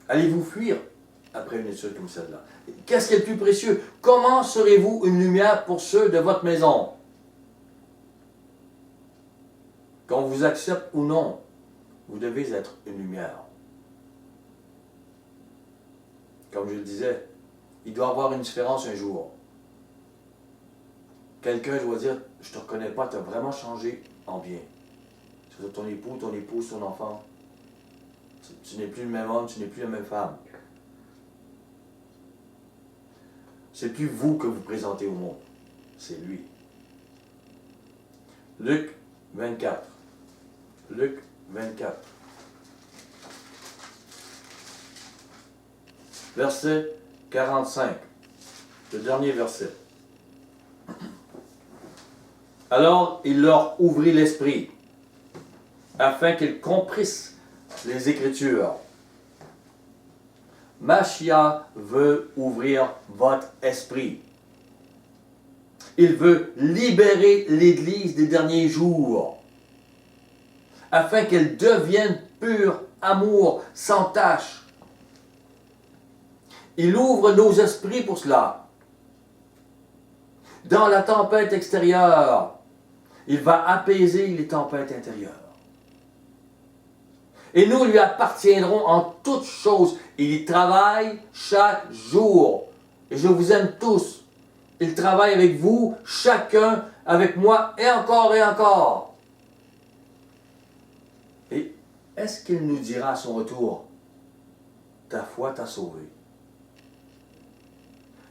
Allez-vous fuir après une étude comme celle-là? Qu'est-ce qui est le plus précieux? Comment serez-vous une lumière pour ceux de votre maison? Qu'on vous accepte ou non, Vous devez être une lumière. Comme je le disais, il doit y avoir une différence un jour. Quelqu'un doit dire, je ne te reconnais pas, tu as vraiment changé en bien. Que ce soit ton époux, ton épouse, ton enfant. Tu n'es plus le même homme, tu n'es plus la même femme. C'est plus vous que vous présentez au monde, c'est lui. Luc 24. Luc 24. Verset 45. Le dernier verset. Alors il leur ouvrit l'esprit, afin qu'ils comprissent les Écritures. Machia veut ouvrir votre esprit. Il veut libérer l'Église des derniers jours, afin qu'elle devienne pur amour, sans tache. Il ouvre nos esprits pour cela. Dans la tempête extérieure, il va apaiser les tempêtes intérieures. Et nous lui appartiendrons en toutes choses. Il y travaille chaque jour. Et je vous aime tous. Il travaille avec vous, chacun, avec moi, et encore et encore. Et est-ce qu'il nous dira à son retour, ta foi t'a sauvé?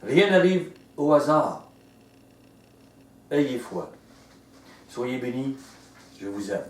Rien n'arrive au hasard. Ayez foi. Soyez bénis. Je vous aime.